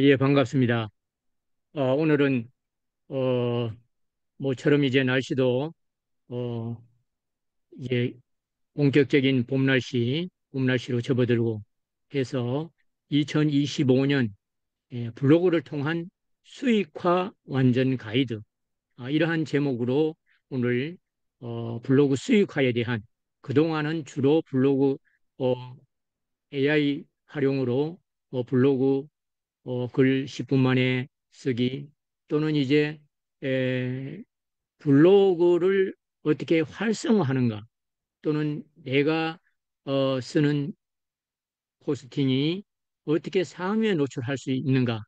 예, 반갑습니다. 오늘은, 어, 모처럼 이제 날씨도, 어, 이제 본격적인 봄 날씨로 접어들고 해서 2025년 블로그를 통한 수익화 완전 가이드, 이러한 제목으로 오늘, 블로그 수익화에 대한 그동안은 주로 블로그, 어, AI 활용으로 블로그 글 10분 만에 쓰기 또는 이제 에, 블로그를 어떻게 활성화하는가 또는 내가 쓰는 포스팅이 어떻게 상위에 노출할 수 있는가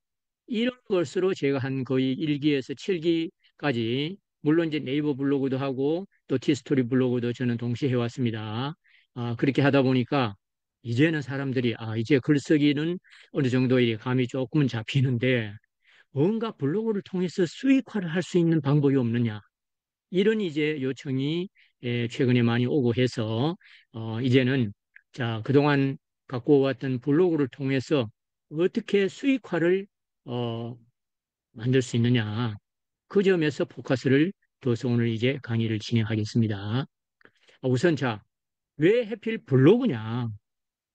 이런 것으로 제가 한 거의 1기에서 7기까지 물론 이제 네이버 블로그도 하고 또 티스토리 블로그도 저는 동시에 해왔습니다. 그렇게 하다 보니까 이제는 사람들이 이제 글쓰기는 어느 정도 의 감이 조금은 잡히는데 뭔가 블로그를 통해서 수익화를 할 수 있는 방법이 없느냐. 이런 이제 요청이 최근에 많이 오고 해서 이제는 자, 그동안 갖고 왔던 블로그를 통해서 어떻게 수익화를 어, 만들 수 있느냐. 그 점에서 포커스를 둬서 오늘 이제 강의를 진행하겠습니다. 우선 자, 왜 하필 블로그냐?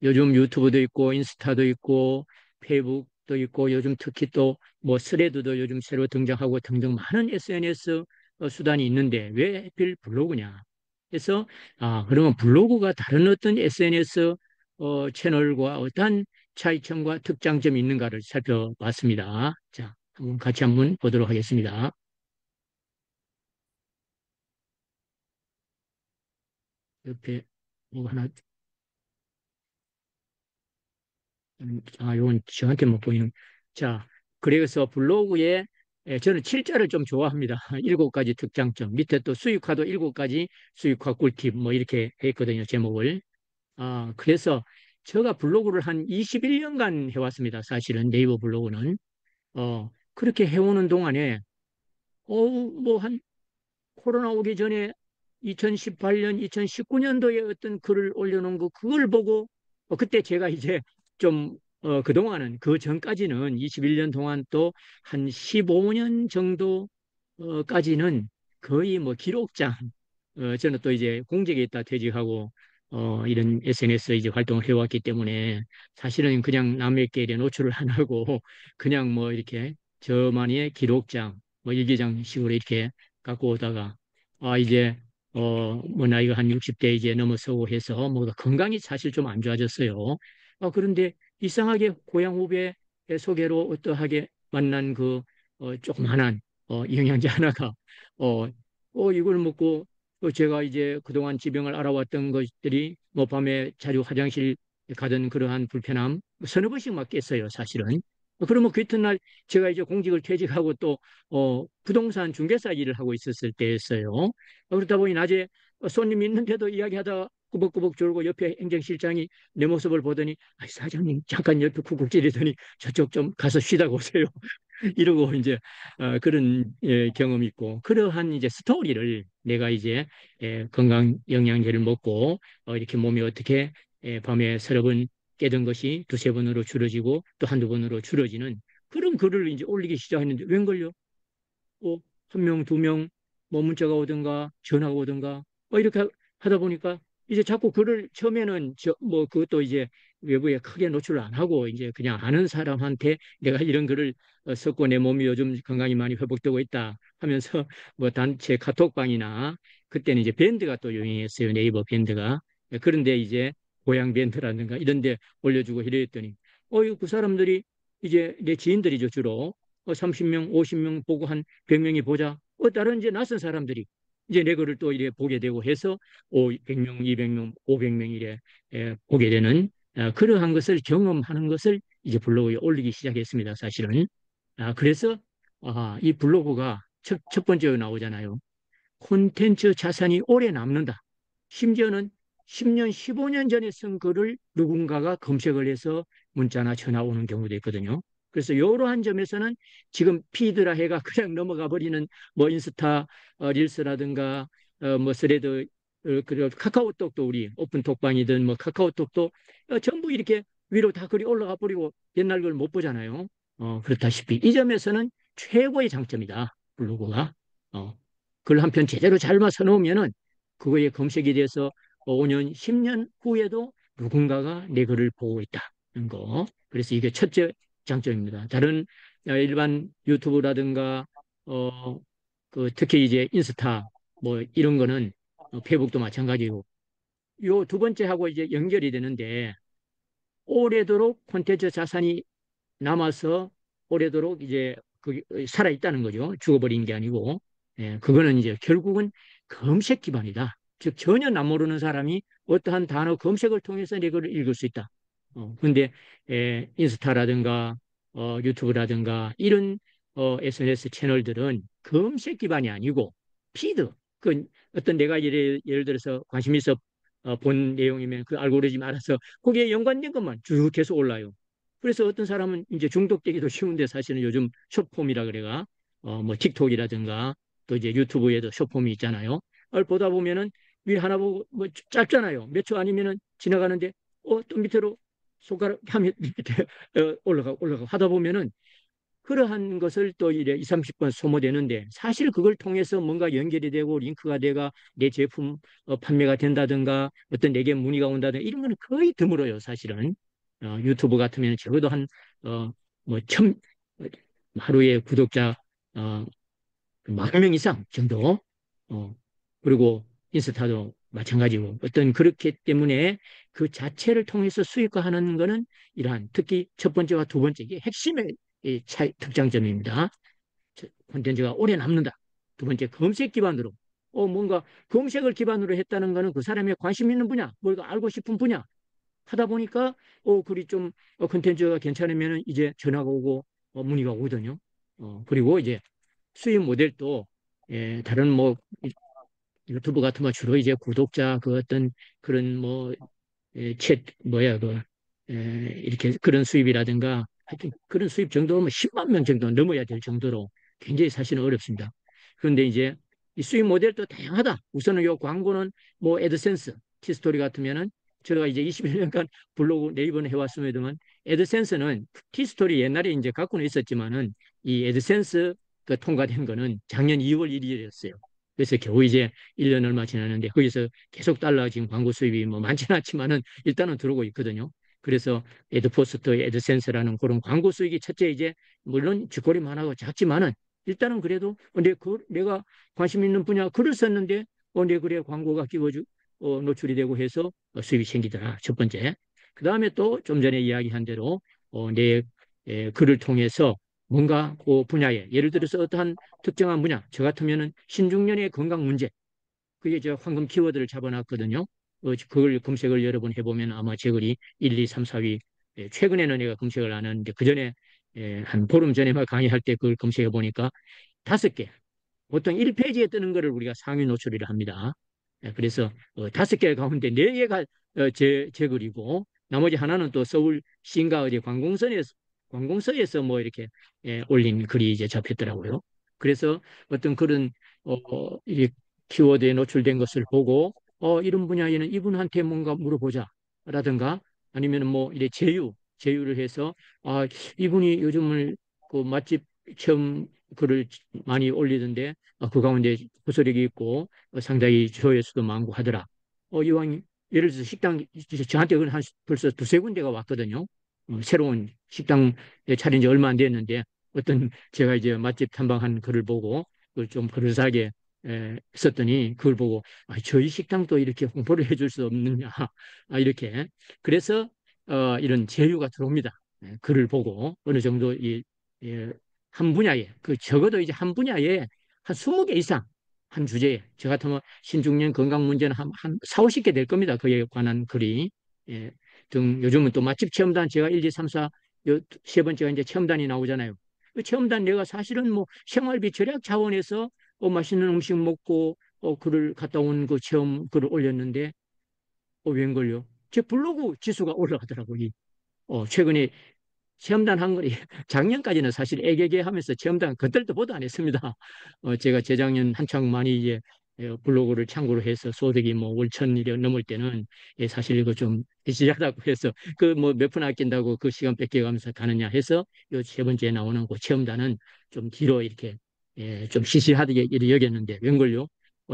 요즘 유튜브도 있고 인스타도 있고 페이북도 있고 요즘 특히 또 뭐 스레드도 요즘 새로 등장하고 등등 많은 SNS 수단이 있는데 왜 하필 블로그냐? 그래서 그러면 블로그가 다른 어떤 SNS 채널과 어떠한 차이점과 특장점이 있는가를 살펴봤습니다. 자, 같이 한번 보도록 하겠습니다. 옆에 뭐 하나 이건 저한테 못 보이는. 자, 그래서 블로그에 저는 7자를 좀 좋아합니다. 7가지 특장점. 밑에 또 수익화도 7가지 수익화 꿀팁 뭐 이렇게 했거든요, 제목을. 그래서 제가 블로그를 한 21년간 해왔습니다. 사실은 네이버 블로그는. 그렇게 해오는 동안에, 뭐 한 코로나 오기 전에 2018년, 2019년도에 어떤 글을 올려놓은 그걸 보고, 그때 제가 이제 좀, 그동안은, 그 전까지는 21년 동안 또 한 15년 정도까지는 거의 뭐 기록장, 저는 또 이제 공직에 있다 퇴직하고, 이런 SNS 이제 활동을 해왔기 때문에 사실은 그냥 남에게 노출을 안 하고 그냥 뭐 이렇게 저만의 기록장, 뭐 일기장식으로 이렇게 갖고 오다가 이제 뭐 나이가 한 60대 이제 넘어서고 해서 뭐 건강이 사실 좀 안 좋아졌어요. 그런데 이상하게 고향 후배 소개로 어떠하게 만난 그 조그만한 영양제 하나가 어, 이걸 먹고 제가 이제 그동안 지병을 알아왔던 것들이 뭐 밤에 자주 화장실 가던 그러한 불편함 서너 번씩 막 깼어요, 사실은. 그러면 그 이튿날 제가 이제 공직을 퇴직하고 또 부동산 중개사 일을 하고 있었을 때였어요. 그러다 보니 낮에 손님 있는데도 이야기하다가 꾸벅꾸벅 졸고 옆에 행정실장이 내 모습을 보더니 사장님 잠깐 옆에 쿡쿡 찌르더니 저쪽 좀 가서 쉬다 오세요. 이러고 이제 그런 경험이 있고 그러한 이제 스토리를 내가 이제 건강 영양제를 먹고 이렇게 몸이 어떻게 밤에 서너 번 깨던 것이 두세 번으로 줄어지고 또 한두 번으로 줄어지는 그런 글을 이제 올리기 시작했는데 웬걸요? 한 명, 두 명, 뭐 문자가 오든가 전화가 오든가 이렇게 하다 보니까 이제 자꾸 글을 처음에는 뭐 그것도 이제 외부에 크게 노출을 안 하고 이제 그냥 아는 사람한테 내가 이런 글을 썼고 내 몸이 요즘 건강이 많이 회복되고 있다 하면서 뭐 단체 카톡방이나 그때는 이제 밴드가 또 유행했어요. 네이버 밴드가. 그런데 이제 고향 밴드라든가 이런 데 올려주고 이랬더니 이거 그 사람들이 이제 내 지인들이죠, 주로. 30명, 50명 보고 한 100명이 보자. 다른 이제 낯선 사람들이 이제 내 거를 또 이래 보게 되고 해서 100명, 200명, 500명 이래 보게 되는 그러한 것을 경험하는 것을 이제 블로그에 올리기 시작했습니다, 사실은. 그래서 이 블로그가 첫 번째로 나오잖아요. 콘텐츠 자산이 오래 남는다. 심지어는 10년, 15년 전에 쓴 글을 누군가가 검색을 해서 문자나 전화 오는 경우도 있거든요. 그래서 이러한 점에서는 지금 피드라 해가 그냥 넘어가 버리는 뭐 인스타 릴스라든가 뭐 스레드 그리고 카카오톡도 우리 오픈 톡방이든 뭐 카카오톡도 전부 이렇게 위로 다 글이 올라가 버리고 옛날 걸 못 보잖아요. 그렇다시피 이 점에서는 최고의 장점이다. 블로그가. 어, 글 한 편 제대로 잘만 써놓으면은 그거에 검색이 돼서 5년, 10년 후에도 누군가가 내 글을 보고 있다는 거. 그래서 이게 첫째 장점입니다. 다른 일반 유튜브라든가 어, 특히 이제 인스타 뭐 이런 거는 페이북도 마찬가지고 요 두 번째하고 이제 연결이 되는데 오래도록 콘텐츠 자산이 남아서 오래도록 이제 그 살아 있다는 거죠. 죽어버린 게 아니고. 예, 그거는 이제 결국은 검색 기반이다. 즉 전혀 남모르는 사람이 어떠한 단어 검색을 통해서 이거를 읽을 수 있다. 근데 인스타라든가 유튜브라든가 이런 SNS 채널들은 검색 기반이 아니고 피드. 그 어떤 내가 예를 들어서 관심 있어 본 내용이면 그 알고리즘 알아서 거기에 연관된 것만 쭉 계속 올라요. 그래서 어떤 사람은 이제 중독되기도 쉬운데 사실은 요즘 숏폼이라 그래가 뭐 틱톡이라든가 또 이제 유튜브에도 숏폼이 있잖아요. 그걸 보다 보면은 위 하나 보고 뭐 짧잖아요. 몇 초 아니면은 지나가는데 또 밑으로 손가락 하면 밑에 올라가 하다 보면은 그러한 것을 또 이래 2, 30번 소모되는데 사실 그걸 통해서 뭔가 연결이 되고 링크가 돼가 내 제품 판매가 된다든가 어떤 내게 문의가 온다든가 이런 거는 거의 드물어요, 사실은. 유튜브 같으면 적어도 한, 뭐, 어, 하루에 구독자, 어, 10,000명 이상 정도. 어, 그리고 인스타도 마찬가지고. 어떤 그렇기 때문에 그 자체를 통해서 수익화하는 거는 이러한 특히 첫 번째와 두 번째 이게 핵심의 이 차이, 특장점입니다. 콘텐츠가 오래 남는다. 두 번째 검색 기반으로. 뭔가 검색을 기반으로 했다는 거는 그 사람의 관심 있는 분야, 뭔가 알고 싶은 분야 하다 보니까 글이 좀 콘텐츠가 괜찮으면 이제 전화가 오고 문의가 오거든요. 그리고 이제 수입 모델도 다른 뭐 유튜브 같은 거 주로 이제 구독자 그 어떤 그런 뭐 챗 뭐야 그 이렇게 그런 수입이라든가 하여튼 그런 수입 정도면 10만 명 정도 넘어야 될 정도로 굉장히 사실은 어렵습니다. 그런데 이제 이 수입 모델도 다양하다. 우선은 요 광고는 뭐 애드센스, 티스토리 같으면은 제가 이제 21년간 블로그 네이버는 해왔음에도만 애드센스는 티스토리 옛날에 이제 갖고는 있었지만은 이 애드센스 그 통과된 거는 작년 2월 1일이었어요. 그래서 겨우 이제 1년 얼마 지났는데 거기서 계속 달라 지금 광고 수입이 뭐 많지는 않지만은 일단은 들어오고 있거든요. 그래서 에드포스터, 에드센스라는 그런 광고 수익이 첫째 이제 물론 쥐꼬리 많아고 작지만은 일단은 그래도 내가 관심 있는 분야 글을 썼는데 내 글에 광고가 끼워주 노출이 되고 해서 수입이 생기더라. 첫 번째. 그 다음에 또 좀 전에 이야기한 대로 내 글을 통해서 뭔가 그 분야에 예를 들어서 어떠한 특정한 분야 저 같으면은 신중년의 건강 문제 그게 저 황금 키워드를 잡아놨거든요. 그걸 검색을 여러 번 해보면 아마 제 글이 1, 2, 3, 4위. 최근에는 내가 검색을 안 하는데 그 전에 한 보름 전에만 강의할 때 그걸 검색해 보니까 5개. 보통 1페이지에 뜨는 거를 우리가 상위 노출을 합니다. 그래서 5개 가운데 4개가 제 글이고 나머지 하나는 또 서울 시인가 어디 관공서에서 뭐 이렇게 올린 글이 이제 잡혔더라고요. 그래서 어떤 그런 이 키워드에 노출된 것을 보고 이런 분야에는 이분한테 뭔가 물어보자 라든가 아니면 뭐 이래 제휴를 해서 이분이 요즘을 그 맛집 체험 글을 많이 올리던데 그 가운데 구설력이 있고 상당히 조회수도 많고 하더라. 이왕 예를 들어서 식당 저한테 한 벌써 두세 군데가 왔거든요. 새로운 식당 차린 지 얼마 안 됐는데 어떤 제가 이제 맛집 탐방한 글을 보고 그걸 좀 그럴싸하게 썼더니 그걸 보고 저희 식당도 이렇게 홍보를 해줄 수 없느냐 이렇게 그래서 이런 제휴가 들어옵니다. 글을 보고 어느 정도 예, 한 분야에 그 적어도 이제 한 분야에 한 20개 이상 한 주제에 저 같으면 신중년 건강 문제는 한 4, 50개 될 겁니다. 그에 관한 글이 등 요즘은 또 맛집 체험단 제가 1, 2, 3, 4 세 번째가 이제 체험단이 나오잖아요. 그 체험단 내가 사실은 뭐 생활비 절약 차원에서 맛있는 음식 먹고 글을 갔다 온 그 체험 글을 올렸는데 웬걸요? 제 블로그 지수가 올라가더라고요. 최근에 체험단 한 거리 작년까지는 사실 애게게 하면서 체험단 그때도 보도 안 했습니다. 제가 재작년 한창 많이 이제 블로그를 창구로 해서 소득이 뭐 월 1,000이 넘을 때는 사실 이거 좀 지지하다고 해서 그 뭐 몇 푼 아낀다고 그 시간 뺏겨가면서 가느냐 해서 요 세 번째 나오는 그 체험단은 좀 뒤로 이렇게 좀 시시하게 여겼는데 웬걸요?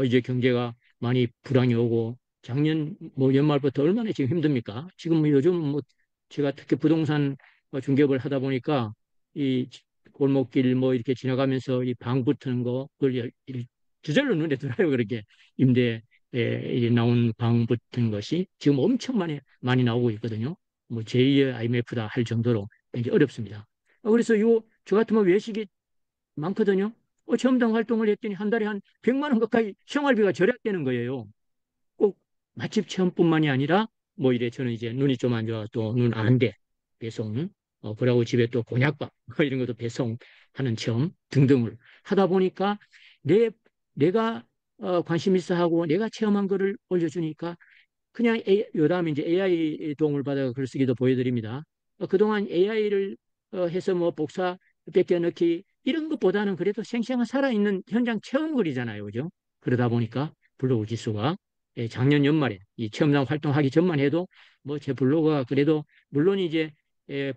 이제 경제가 많이 불황이 오고 작년 뭐 연말부터 얼마나 지금 힘듭니까? 지금 뭐 요즘 뭐 제가 특히 부동산 중개업을 하다 보니까 이 골목길 뭐 이렇게 지나가면서 이 방 붙는 거 그걸 저절로 눈에 들어요. 그렇게 임대에 나온 방 붙은 것이 지금 엄청 많이 나오고 있거든요. 뭐 제2의 IMF다 할 정도로 굉장히 어렵습니다. 그래서 저 같으면 외식이 많거든요. 체험당 활동을 했더니 한 달에 한 100만 원 가까이 생활비가 절약되는 거예요. 꼭 맛집 체험뿐만이 아니라 뭐 이래 저는 이제 눈이 좀 안 좋아 또 눈 안대 배송 그러고 집에 또 곤약밥 뭐 이런 것도 배송하는 체험 등등을 하다 보니까 내 내가 관심 있어 하고 내가 체험한 거를 올려주니까 그냥 요다음에 이제 AI 도움을 받아 글쓰기도 보여드립니다. 그동안 AI를 해서 뭐 복사 뺏겨 넣기 이런 것보다는 그래도 생생한 살아있는 현장 체험글이잖아요. 그죠? 그러다 보니까 블로그 지수가 작년 연말에 이 체험장 활동하기 전만 해도 뭐 제 블로그가 그래도 물론 이제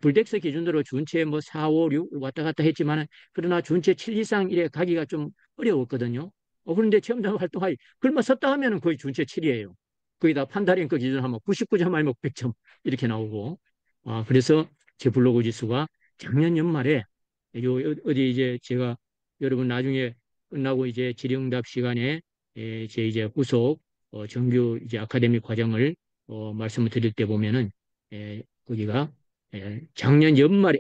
불덱스 기준으로 준체 뭐 4, 5, 6 왔다 갔다 했지만 그러나 준체 7 이상 이래 가기가 좀 어려웠거든요. 그런데 체험장 활동하기 글만 썼다 하면은 거의 준체 7이에요. 거기다 판다링크 기준하면 99점 아니면 100점 이렇게 나오고 그래서 제 블로그 지수가 작년 연말에 어디 이제 제가 여러분 나중에 끝나고 이제 질의응답 시간에 제 이제 후속 정규 이제 아카데믹 과정을 말씀을 드릴 때 보면은 거기가 작년 연말에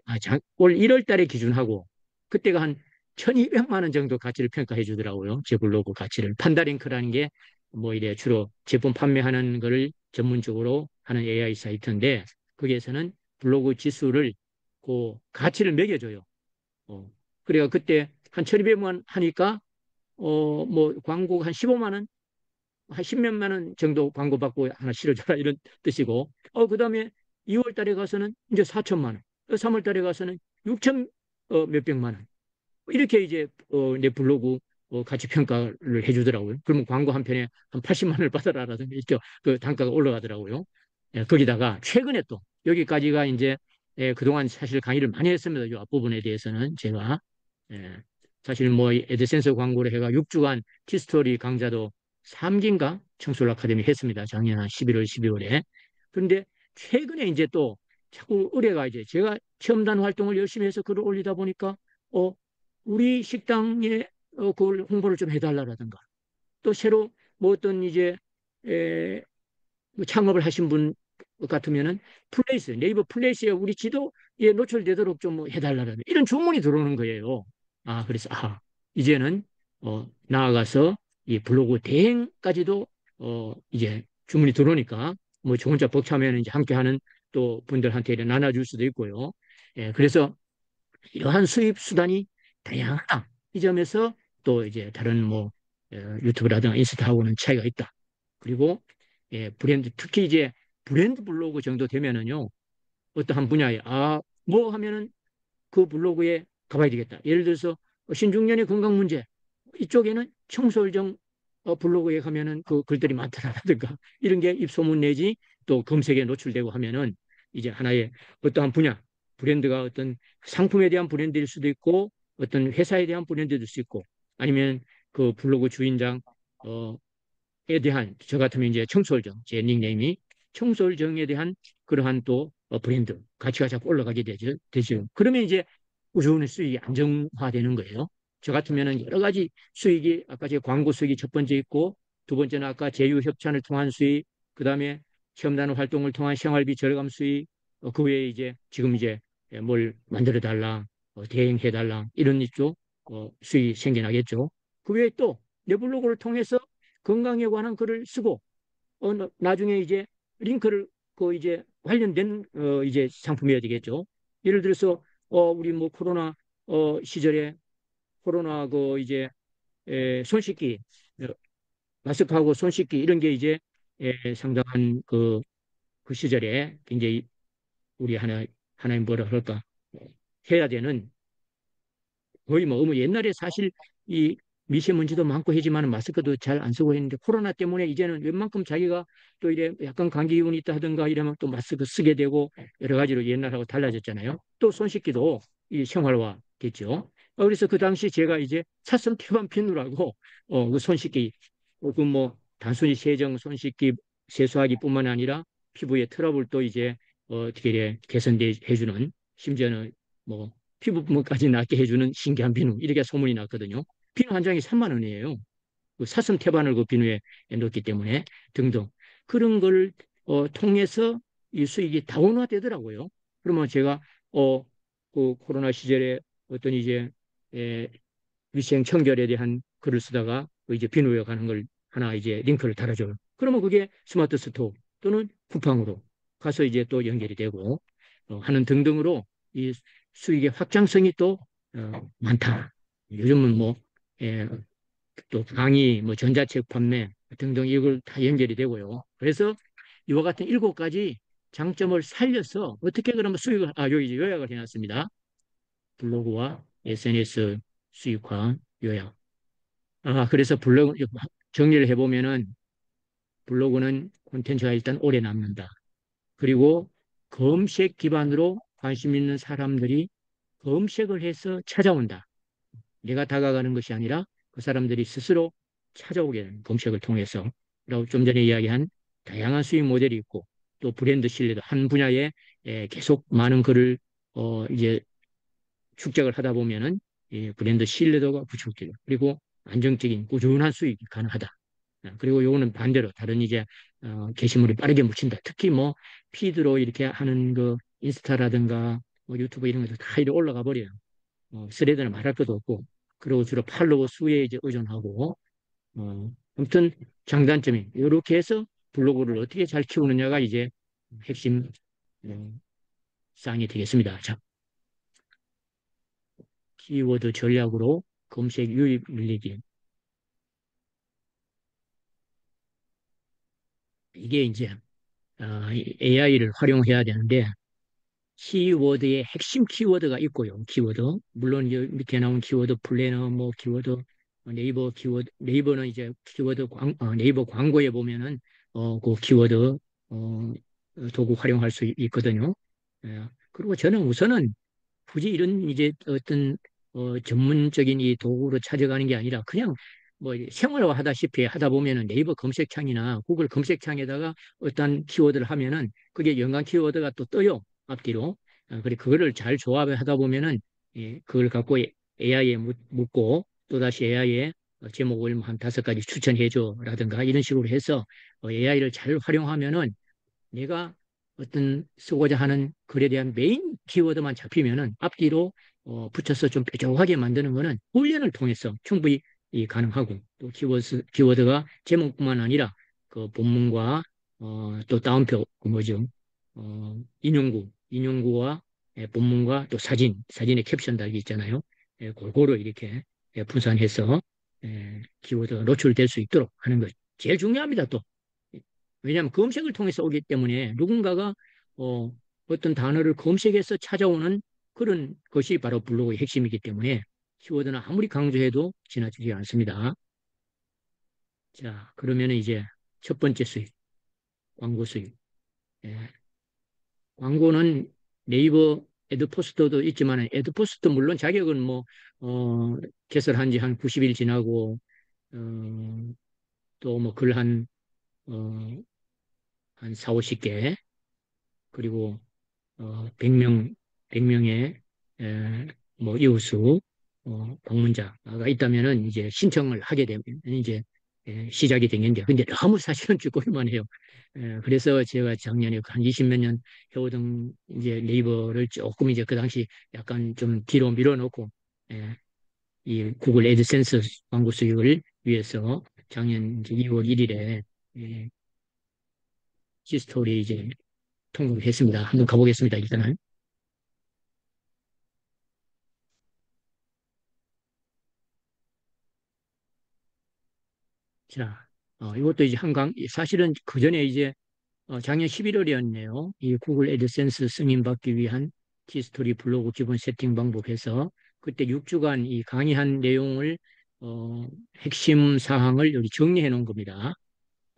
올 1월 달에 기준하고 그때가 한 1,200만 원 정도 가치를 평가해 주더라고요. 제 블로그 가치를. 판다링크라는 게 뭐 이래 주로 제품 판매하는 거를 전문적으로 하는 AI 사이트인데 거기에서는 블로그 지수를 그 가치를 매겨줘요. 어. 그래가 그때 한 1,200만 원 하니까 뭐 광고 한 15만 원, 한 10몇만 원 정도 광고 받고 하나 실어줘라 이런 뜻이고 그다음에 2월 달에 가서는 이제 4천만 원, 3월 달에 가서는 6천 몇백만 원 이렇게 이제 내 블로그 가치 평가를 해주더라고요. 그러면 광고 한 편에 한 80만 원을 받아라라든가 이렇게 그 단가가 올라가더라고요. 거기다가 최근에 또 여기까지가 이제 그동안 사실 강의를 많이 했습니다. 이 앞부분에 대해서는 제가 예, 사실 뭐 에드센스 광고를 해가 6주간 티스토리 강좌도 3기인가 청솔 아카데미 했습니다. 작년 한 11월, 12월에. 그런데 최근에 이제 또 자꾸 의뢰가 이제 제가 체험단 활동을 열심히 해서 글을 올리다 보니까 어, 우리 식당에 그걸 홍보를 좀 해달라라든가 또 새로 뭐 어떤 이제 에, 뭐 창업을 하신 분 같으면은 플레이스 네이버 플레이스에 우리 지도에 노출되도록 좀 해달라는 이런 주문이 들어오는 거예요. 그래서 이제는 나아가서 이 블로그 대행까지도 이제 주문이 들어오니까 뭐 저 혼자 벅차면 이제 함께하는 또 분들한테 나눠줄 수도 있고요. 그래서 이러한 수입 수단이 다양하다. 이 점에서 또 이제 다른 뭐 유튜브라든가 인스타하고는 차이가 있다. 그리고 브랜드 특히 이제 브랜드 블로그 정도 되면은요 어떠한 분야에 뭐 하면은 그 블로그에 가봐야 되겠다. 예를 들어서 신중년의 건강 문제 이쪽에는 청솔정 블로그에 가면은 그 글들이 많더라든가 이런 게 입소문 내지 또 검색에 노출되고 하면은 이제 하나의 어떠한 분야 브랜드가 어떤 상품에 대한 브랜드일 수도 있고 어떤 회사에 대한 브랜드일 수 있고 아니면 그 블로그 주인장 에 대한 저 같으면 이제 청솔정 제 닉네임이 청솔정에 대한 그러한 또 브랜드 가치가 자꾸 올라가게 되죠. 그러면 이제 꾸준히 수익이 안정화되는 거예요. 저 같으면은 여러 가지 수익이 아까 제 광고 수익이 첫 번째 있고 두 번째는 아까 제휴협찬을 통한 수익 그다음에 체험단 활동을 통한 생활비 절감 수익 그 외에 이제 지금 이제 뭘 만들어 달라 대행해 달라 이런 쪽 수익이 생겨나겠죠. 그 외에 또 내 블로그를 통해서 건강에 관한 글을 쓰고 나중에 이제 링크를 그 이제 관련된 이제 상품이어야 되겠죠. 예를 들어서 우리 뭐 코로나 시절에 코로나 그 이제 손 씻기 어, 마스크하고 손 씻기 이런 게 이제 상당한 그 시절에 굉장히 우리 하나의 뭐라 그럴까 해야 되는 거의 뭐 옛날에 사실 이 미세먼지도 많고 하지만 마스크도 잘 안 쓰고 했는데 코로나 때문에 이제는 웬만큼 자기가 또 이래 약간 감기 기운이 있다 하든가 이러면 또 마스크 쓰게 되고 여러 가지로 옛날하고 달라졌잖아요. 또 손 씻기도 이 생활화 됐죠. 그래서 그 당시 제가 이제 차선 태반 비누라고 그손 씻기 그뭐 단순히 세정 손 씻기 세수하기뿐만 아니라 피부의 트러블도 이제 어떻게 이래 개선돼 해주는 심지어는 뭐 피부분까지 낫게 해주는 신기한 비누 이렇게 소문이 났거든요. 비누 한 장이 3만 원이에요. 그 사슴 태반을 그 비누에 넣기 때문에 등등 그런 걸 통해서 이 수익이 다운화되더라고요. 그러면 제가 어, 그 코로나 시절에 어떤 이제 에, 위생 청결에 대한 글을 쓰다가 그 이제 비누에 가는 걸 하나 이제 링크를 달아줘요. 그러면 그게 스마트 스토어 또는 쿠팡으로 가서 이제 또 연결이 되고 하는 등등으로 이 수익의 확장성이 또 많다. 요즘은 뭐 예, 또 강의, 뭐 전자책 판매 등등 이걸 다 연결이 되고요. 그래서 이와 같은 7가지 장점을 살려서 어떻게 그러면 수익을 여기 요약을 해놨습니다. 블로그와 SNS 수익화 요약. 그래서 블로그 정리를 해보면은 블로그는 콘텐츠가 일단 오래 남는다. 그리고 검색 기반으로 관심 있는 사람들이 검색을 해서 찾아온다. 내가 다가가는 것이 아니라 그 사람들이 스스로 찾아오게 되는 검색을 통해서. 그리고 좀 전에 이야기한 다양한 수익 모델이 있고 또 브랜드 신뢰도 한 분야에 계속 많은 글을 이제 축적을 하다 보면은 브랜드 신뢰도가 구축돼요. 그리고 안정적인 꾸준한 수익이 가능하다. 그리고 요거는 반대로 다른 이제 게시물이 빠르게 묻힌다. 특히 뭐 피드로 이렇게 하는 그 인스타라든가 뭐 유튜브 이런 것들 다 이렇게 올라가 버려요. 스레드는 말할 것도 없고 그리고 주로 팔로워 수에 이제 의존하고 아무튼 장단점이 이렇게 해서 블로그를 어떻게 잘 키우느냐가 이제 핵심 어, 사항이 되겠습니다. 자, 키워드 전략으로 검색 유입 늘리기. 이게 이제 AI를 활용해야 되는데 키워드의 핵심 키워드가 있고요. 키워드. 물론 여기 밑에 나온 키워드 플래너, 뭐 키워드 네이버 키워드 네이버는 이제 키워드 네이버 광고에 보면은 그 키워드 도구 활용할 수 있거든요. 그리고 저는 우선은 굳이 이런 이제 어떤 전문적인 이 도구로 찾아가는 게 아니라 그냥 뭐 생활화 하다시피 하다 보면은 네이버 검색창이나 구글 검색창에다가 어떤 키워드를 하면은 그게 연관 키워드가 또 떠요. 앞뒤로. 그래 그거를 잘 조합을 하다 보면은 그걸 갖고 AI에 묻고 또다시 AI에 제목을 뭐한 5가지 추천해줘라든가 이런 식으로 해서 AI를 잘 활용하면은 내가 어떤 쓰고자 하는 글에 대한 메인 키워드만 잡히면은 앞뒤로 붙여서 좀 뾰족하게 만드는 거는 훈련을 통해서 충분히 가능하고 또 키워드가 제목뿐만 아니라 그 본문과 또 다운표 그 뭐죠 인용구와 본문과 또 사진의 캡션 달기 있잖아요. 골고루 이렇게 분산해서 키워드가 노출될 수 있도록 하는 것 제일 중요합니다. 또 왜냐하면 검색을 통해서 오기 때문에 누군가가 어떤 단어를 검색해서 찾아오는 그런 것이 바로 블로그의 핵심이기 때문에 키워드는 아무리 강조해도 지나치지 않습니다. 자, 그러면 이제 첫 번째 수익, 광고 수익. 예, 광고는 네이버 애드포스터도 있지만 애드포스터 물론 자격은 뭐 개설한 지 한 90일 지나고 또 뭐 글 한 4, 50개 그리고 100명의 뭐 이웃수 방문자가 있다면은 이제 신청을 하게 되면 이제 시작이 되겠는데 근데 너무 사실은 쭈꾸리만 해요. 그래서 제가 작년에 한 20몇 년 해오던 이제 네이버를 조금 이제 그 당시 약간 좀 뒤로 밀어놓고 예, 이 구글 애드센스 광고 수익을 위해서 작년 이제 2월 1일에 히스토리 이제 통보를 했습니다. 한번 가보겠습니다. 일단은. 자, 이것도 이제 사실은 그 전에 이제 작년 11월이었네요. 이 구글 애드센스 승인받기 위한 티스토리 블로그 기본 세팅 방법에서 그때 6주간 이 강의한 내용을 어, 핵심 사항을 여기 정리해 놓은 겁니다.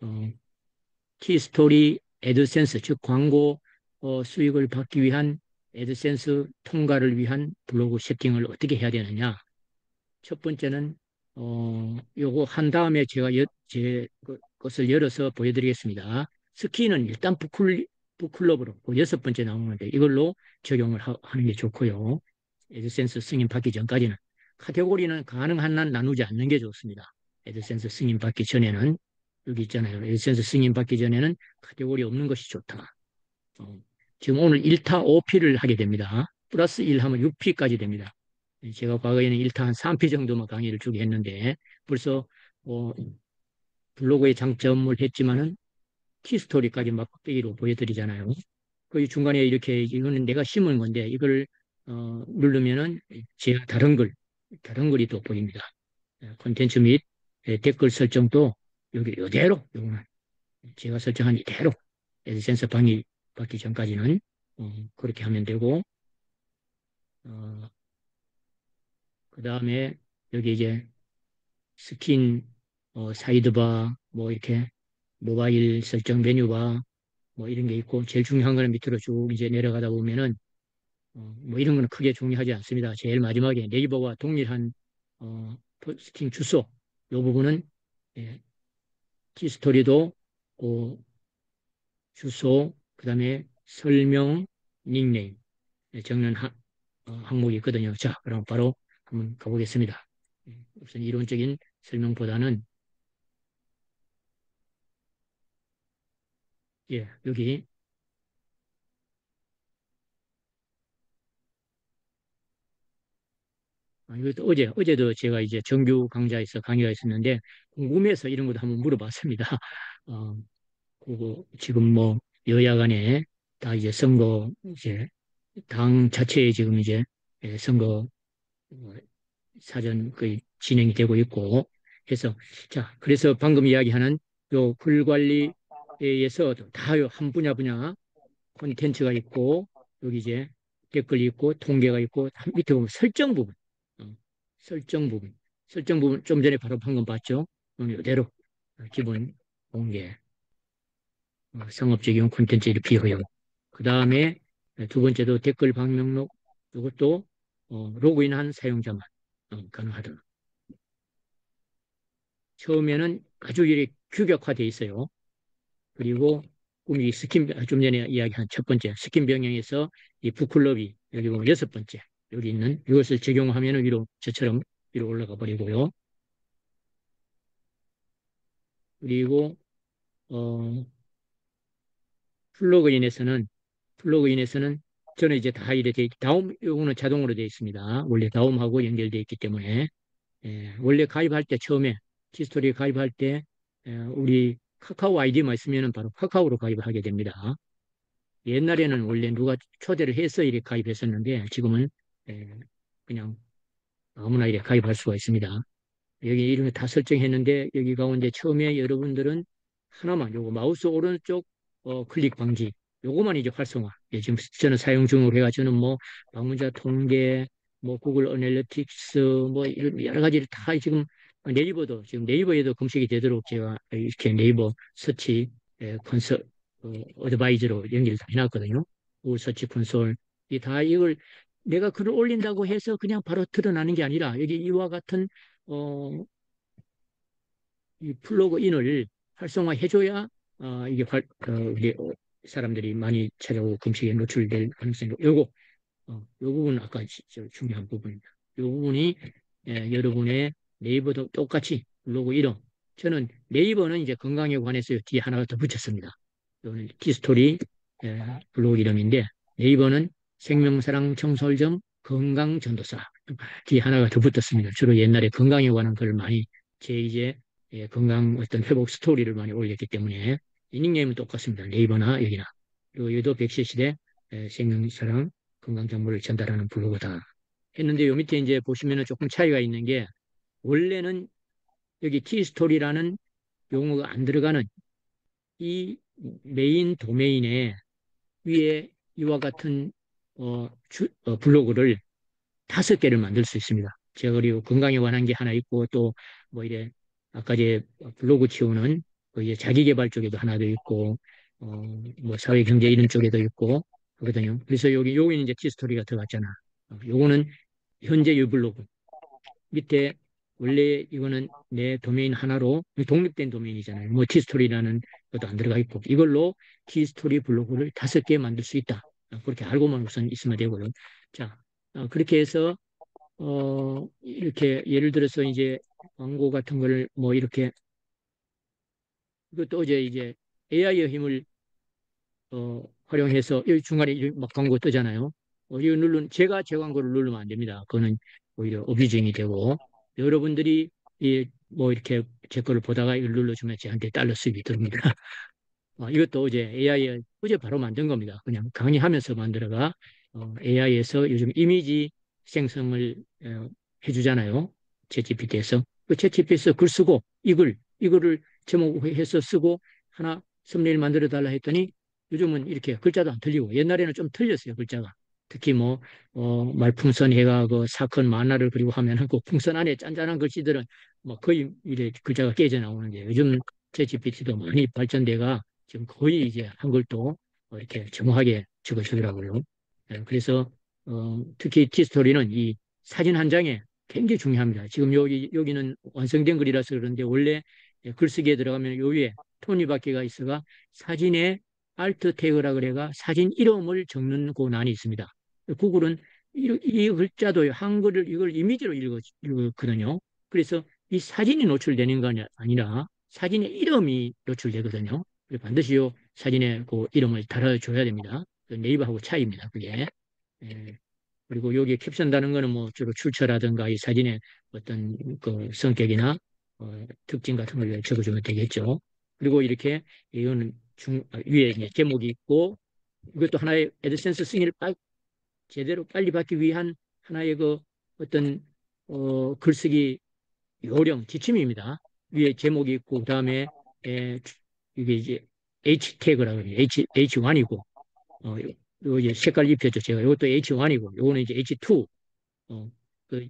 어, 키스토리 애드센스, 즉 광고 수익을 받기 위한 애드센스 통과를 위한 블로그 세팅을 어떻게 해야 되느냐. 첫 번째는 요거 한 다음에 제가 제 것을 열어서 보여드리겠습니다. 스키는 일단 북클럽으로 그 여섯 번째 나오는데 이걸로 적용을 하는 게 좋고요. 애드센스 승인 받기 전까지는 카테고리는 가능한 한 나누지 않는 게 좋습니다. 애드센스 승인 받기 전에는 여기 있잖아요. 애드센스 승인 받기 전에는 카테고리 없는 것이 좋다. 어, 지금 오늘 1타 5피를 하게 됩니다. 플러스 1 하면 6피까지 됩니다. 제가 과거에는 1타 한 3피 정도만 강의를 주게 했는데 벌써 어, 블로그의 장점을 했지만은 키스토리까지 막대기로 보여드리잖아요. 그 중간에 이렇게 이거는 내가 심은 건데 이걸 누르면은 제가 다른 글이 또 보입니다. 콘텐츠 및 댓글 설정도 여기 이대로 요거는 제가 설정한 이대로 애드센스 방이 받기 전까지는 그렇게 하면 되고 어, 그 다음에 여기 이제 스킨 사이드바 뭐 이렇게 모바일 설정 메뉴바 뭐 이런 게 있고 제일 중요한 거는 밑으로 쭉 이제 내려가다 보면은 뭐 이런 거는 크게 중요하지 않습니다. 제일 마지막에 네이버와 동일한 포스팅 주소 이 부분은 예, 키스토리도 그 주소 그다음에 설명 닉네임 적는 항목이 있거든요. 자, 그럼 바로 한번 가보겠습니다. 우선 이론적인 설명보다는 예, 여기 이것도 어제도 제가 이제 정규 강좌에서 강의가 있었는데 궁금해서 이런 것도 한번 물어봤습니다. 어, 그거 지금 뭐 여야 간에 다 이제 선거 이제 당 자체에 지금 이제 선거 어, 사전 거의 진행이 되고 있고 해서 자 그래서 방금 이야기하는 요 글 관리에 의해서 다한 분야 콘텐츠가 있고 여기 이제 댓글이 있고 통계가 있고 밑에 보면 어, 설정 부분 설정 부분 좀 전에 바로 방금 봤죠. 이대로 기본 공개 상업적인 콘텐츠를 비허용. 그 다음에 두 번째도 댓글 방명록 이것도 로그인한 사용자만 가능하다. 처음에는 아주 이렇게 규격화되어 있어요. 그리고 꿈이 스킨 좀 전에 이야기한 첫 번째 스킨 병행에서 이 북클럽이 여기 보면 여섯 번째 여기 있는 이것을 적용하면 위로 저처럼 위로 올라가 버리고요. 그리고 어, 플러그인에서는 플러그인에서는 저는 이제 다 이렇게 다음 요거는 자동으로 되어 있습니다. 원래 다음하고 연결되어 있기 때문에 원래 가입할 때 처음에 키스토리 가입할 때 우리 카카오 아이디만 있으면 바로 카카오로 가입을 하게 됩니다. 옛날에는 원래 누가 초대를 해서 이렇게 가입했었는데 지금은 에, 그냥 아무나 이렇게 가입할 수가 있습니다. 여기 이름을 다 설정했는데 여기 가운데 처음에 여러분들은 하나만 요거 마우스 오른쪽 클릭 방지 요거만 이제 활성화. 예, 지금 저는 사용 중으로 해가 저는 뭐 방문자 통계 뭐 구글 어널리틱스 뭐 이런 여러 가지를 다 지금 네이버도 지금 네이버에도 검색이 되도록 제가 이렇게 네이버 서치 컨설 어드바이저로 연결 다 해놨거든요. 구글 서치 콘솔 이 다 이걸 내가 글을 올린다고 해서 그냥 바로 드러나는 게 아니라 여기 이와 같은 어, 이 플러그인을 활성화해줘야 이게 우리 사람들이 많이 찾아오고 검색에 노출될 가능성이 요거 요 부분 아까 중요한 부분입니다. 요 부분이 여러분의 네이버도 똑같이 블로그 이름 저는 네이버는 이제 건강에 관해서 뒤에 하나가 더 붙였습니다. 요는 티스토리 블로그 이름인데 네이버는 생명사랑 청솔점 건강전도사 뒤에 하나가 더 붙었습니다. 주로 옛날에 건강에 관한 걸 많이 제 이제 건강 어떤 회복 스토리를 많이 올렸기 때문에 이 닉네임은 똑같습니다. 네이버나 여기나 그리고 여도 100세 시대 생명사랑 건강 정보를 전달하는 블로그다 했는데 요 밑에 이제 보시면은 조금 차이가 있는 게 원래는 여기 키스토리라는 용어가 안 들어가는 이 메인 도메인에 위에 이와 같은 블로그를 5개를 만들 수 있습니다. 그리고 건강에 관한 게 하나 있고 또 뭐 이래 아까 이제 블로그 치우는 그 이제 자기계발 쪽에도 하나 더 있고 뭐 사회 경제 이런 쪽에도 있고 그거든요. 그래서 여기는 이제 티스토리가 들어갔잖아. 요거는 현재 유블로그 밑에 원래 이거는 내 도메인 하나로 독립된 도메인이잖아요. 뭐 티스토리라는 것도 안 들어가 있고 이걸로 티스토리 블로그를 5개 만들 수 있다. 그렇게 알고만 우선 있으면 되고요. 자, 그렇게 해서 이렇게 예를 들어서 이제 광고 같은 걸 뭐 이렇게 이것도 이제 AI의 힘을 활용해서 여기 중간에 막 광고 뜨잖아요. 이거 제가 제 광고를 누르면 안 됩니다. 그거는 오히려 어뷰징이 되고 여러분들이 뭐 이렇게 제 거를 보다가 이걸 눌러주면 저한테 달러 수입이 들어옵니다. 이것도 어제 AI 어제 바로 만든 겁니다. 그냥 강의하면서 만들어가 AI에서 요즘 이미지 생성을 해주잖아요. 챗GPT에서 그 챗GPT에서 글 쓰고 이거를 제목해서 쓰고 하나 썸네일 만들어 달라 했더니 요즘은 이렇게 글자도 안 틀리고 옛날에는 좀 틀렸어요 글자가. 특히 뭐 말풍선 해가 그 사건 만화를 그리고 하면은 그 풍선 안에 짠짠한 글씨들은 뭐 거의 이래 글자가 깨져 나오는데 요즘 챗GPT도 많이 발전돼가 지금 거의 이제 한글도 이렇게 정확하게 적어주더라고요. 그래서 특히 티스토리는 이 사진 한 장에 굉장히 중요합니다. 지금 여기는 완성된 글이라서 그런데 원래 글쓰기에 들어가면 요 위에 톱니바퀴가 있어가 사진에 알트 태그라 그래가 사진 이름을 적는 고난이 있습니다. 구글은 이 글자도 한글을 이걸 이미지로 읽거든요. 그래서 이 사진이 노출되는 건 아니라 사진의 이름이 노출되거든요. 반드시 요 사진에 그 이름을 달아줘야 됩니다. 그 네이버하고 차이입니다. 그게. 예. 그리고 여기에 캡션 다는 거는 뭐 주로 출처라든가 이 사진의 어떤 그 성격이나 특징 같은 걸 적어주면 되겠죠. 그리고 이렇게 이거는 위에 이제 제목이 있고 이것도 하나의 애드센스 승인을 제대로 빨리 받기 위한 하나의 그 어떤 글쓰기 요령 지침입니다. 위에 제목이 있고 그다음에 이게 이제 H 태그라고 해요. H1이고 요 이제 색깔 입혔죠. 제가 이것도 H1이고 요거는 이제 H2 그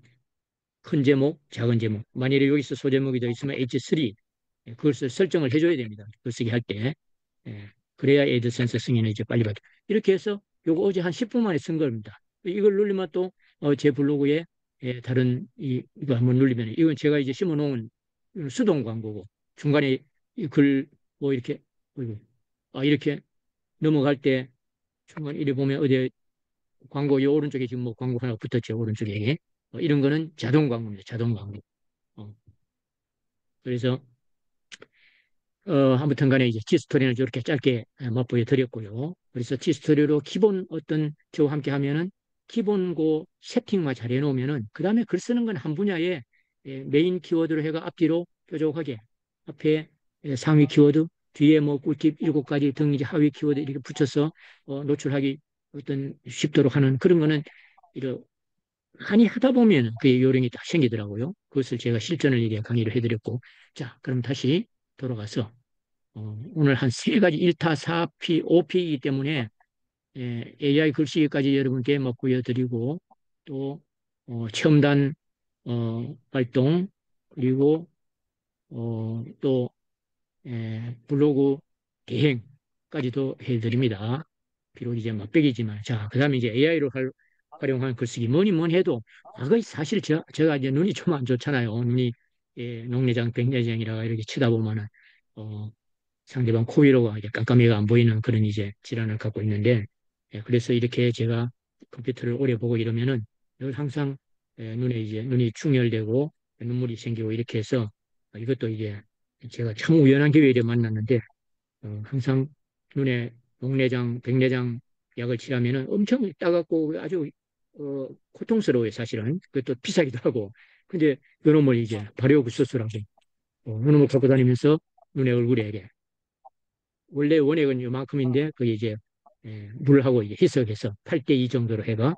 큰 제목, 작은 제목. 만일에 여기서 소제목이 더 있으면 H3 그것을 설정을 해줘야 됩니다. 글쓰기 할 때. 예, 그래야 애드센스 승인을 이제 빨리 받죠. 이렇게 해서 요거 어제 한 10분 만에 쓴 겁니다. 이걸 누르면 또 제 블로그에 다른 이거 한번 누르면 이건 제가 이제 심어놓은 수동 광고고 중간에 글 뭐 이렇게 이렇게 넘어갈 때 중간 이래 보면 어디 광고 이 오른쪽에 지금 뭐 광고 하나 붙었죠 오른쪽에 이런 거는 자동 광고입니다. 자동 광고. 어, 그래서 아무튼 간에 이제 티스토리는 이렇게 짧게 맛보여 드렸고요. 그래서 티스토리로 기본 어떤 저와 함께 하면은 기본 그 세팅만 잘 해놓으면은 그 다음에 글 쓰는 건 한 분야에 메인 키워드로 해가 앞뒤로 뾰족하게 앞에 상위 키워드 뒤에 뭐 꿀팁 7가지 등 이제 하위 키워드 이렇게 붙여서 노출하기 어떤 쉽도록 하는 그런 거는 이런 많이 하다 보면 그 요령이 딱 생기더라고요. 그것을 제가 실전을 이렇게 강의를 해드렸고 자 그럼 다시 돌아가서 오늘 한 3가지 1타, 4피, 5피이기 때문에 AI 글쓰기까지 여러분께 뭐 보여드리고 또 첨단 활동 그리고 또 블로그 대행까지도 해드립니다. 비록 이제 맛배기지만 자 그다음에 이제 AI로 활용한 글쓰기 뭐니 해도 과거에 사실 제가 이제 눈이 좀 안 좋잖아요. 눈이 녹내장, 백내장이라 이렇게 치다 보면은 상대방 코 위로가 이제 깜깜이가 안 보이는 그런 이제 질환을 갖고 있는데, 그래서 이렇게 제가 컴퓨터를 오래 보고 이러면은 늘 항상 눈에 이제 눈이 충혈되고 눈물이 생기고 이렇게 해서 이것도 이제 제가 참 우연한 기회에 만났는데, 항상 눈에 녹내장, 백내장 약을 칠하면은 엄청 따갑고 아주 고통스러워요, 사실은. 그것도 비싸기도 하고. 근데 그놈을 이제 발효구 수술하고 그놈을 갖고 다니면서 눈에 얼굴에 이게 원래 원액은 요만큼인데 그게 이제 물하고 이제 희석해서 8대2 정도로 해가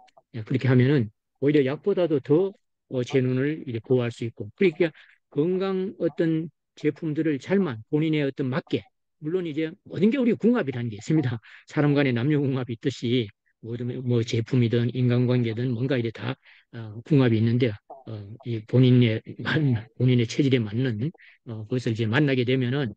그렇게 하면은 오히려 약보다도 더 제 눈을 이제 보호할 수 있고 그러니까 건강 어떤 제품들을 잘만 본인의 어떤 맞게 물론 이제 모든 게 우리 궁합이라는 게 있습니다. 사람 간의 남녀 궁합이 있듯이 모든 뭐 제품이든 인간관계든 뭔가 이래 다 궁합이 있는데 이 본인의 체질에 맞는 그것을 이제 만나게 되면은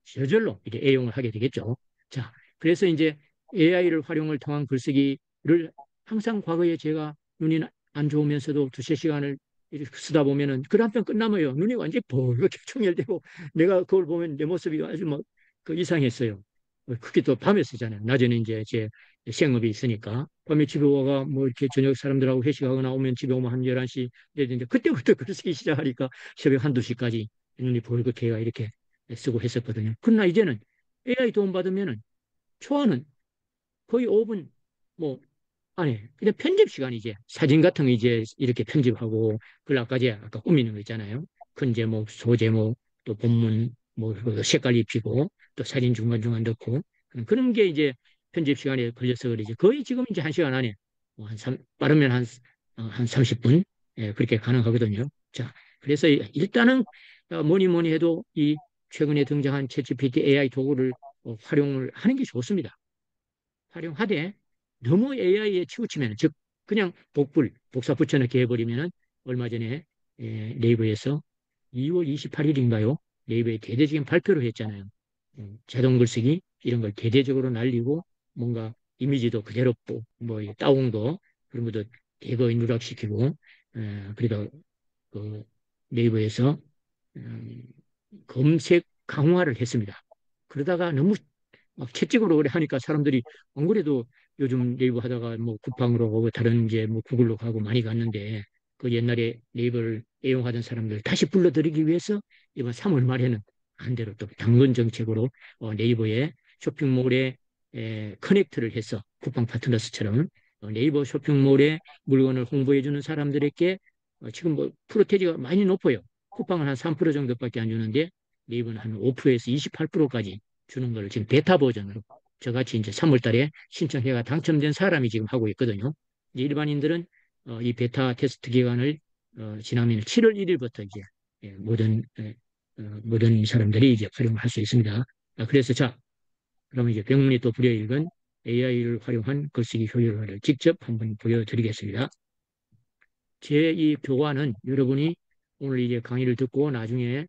저절로 이제 애용을 하게 되겠죠. 자, 그래서 이제 AI를 활용을 통한 글쓰기를 항상 과거에 제가 눈이 안 좋으면서도 두세 시간을 이렇게 쓰다 보면은 글 한 편 끝나면요. 눈이 완전히 벌겋게 충혈되고 내가 그걸 보면 내 모습이 아주 뭐 그 이상했어요. 그게 또 밤에 쓰잖아요. 낮에는 이제 제 생업이 있으니까. 밤에 집에 와가 뭐 이렇게 저녁 사람들하고 회식하거나 오면 집에 오면 한 11시 되는데 그때부터 글 쓰기 시작하니까 새벽 한두 시까지 눈이 벌겋게 이렇게 쓰고 했었거든요. 그러나 이제는 AI 도움 받으면은 초안은 거의 5분 뭐 안에 그냥 편집 시간이 이제 사진 같은 거 이제 이렇게 편집하고 그걸 아까 꾸미는 거 있잖아요. 큰 제목, 소제목, 또 본문 뭐 색깔 입히고 또 사진 중간중간 넣고 그런 게 이제 편집 시간에 걸려서 그러지. 거의 지금 이제 한 시간 안에 빠르면 한 30분 예, 그렇게 가능하거든요. 자, 그래서 일단은 뭐니 뭐니 해도 이 최근에 등장한 챗GPT AI 도구를 활용을 하는 게 좋습니다. 활용하되 너무 AI에 치우치면 즉 그냥 복사 붙여넣기 해버리면은 얼마 전에 네이버에서 2월 28일인가요? 네이버에 대대적인 발표를 했잖아요. 자동 글쓰기 이런 걸 대대적으로 날리고 뭔가 이미지도 그대로 뭐 다운도 그런 것도 대거에 누락시키고 그래도 그 네이버에서 음, 검색 강화를 했습니다. 그러다가 너무 막 채찍으로 오래 하니까 사람들이 안 그래도 요즘 네이버 하다가 뭐 쿠팡으로 가고 다른 이제 뭐 구글로 가고 많이 갔는데 그 옛날에 네이버를 애용하던 사람들 다시 불러들이기 위해서 이번 3월 말에는 반대로 또 당근 정책으로 네이버에 쇼핑몰에 커넥트를 해서 쿠팡 파트너스처럼 네이버 쇼핑몰에 물건을 홍보해주는 사람들에게 지금 뭐 프로테지가 많이 높아요. 쿠팡은 한 3% 정도밖에 안 주는데 네이버는 한 5%에서 28%까지 주는 걸 지금 베타 버전으로 저같이 이제 3월 달에 신청해가 당첨된 사람이 지금 하고 있거든요. 이제 일반인들은 이 베타 테스트 기간을 지나면 7월 1일부터 이제 모든 사람들이 이제 활용을 할 수 있습니다. 그래서 자, 그러면 이제 병문이 또 불여일견 AI를 활용한 글쓰기 효율화를 직접 한번 보여드리겠습니다. 제 이 교과는 여러분이 오늘 이제 강의를 듣고 나중에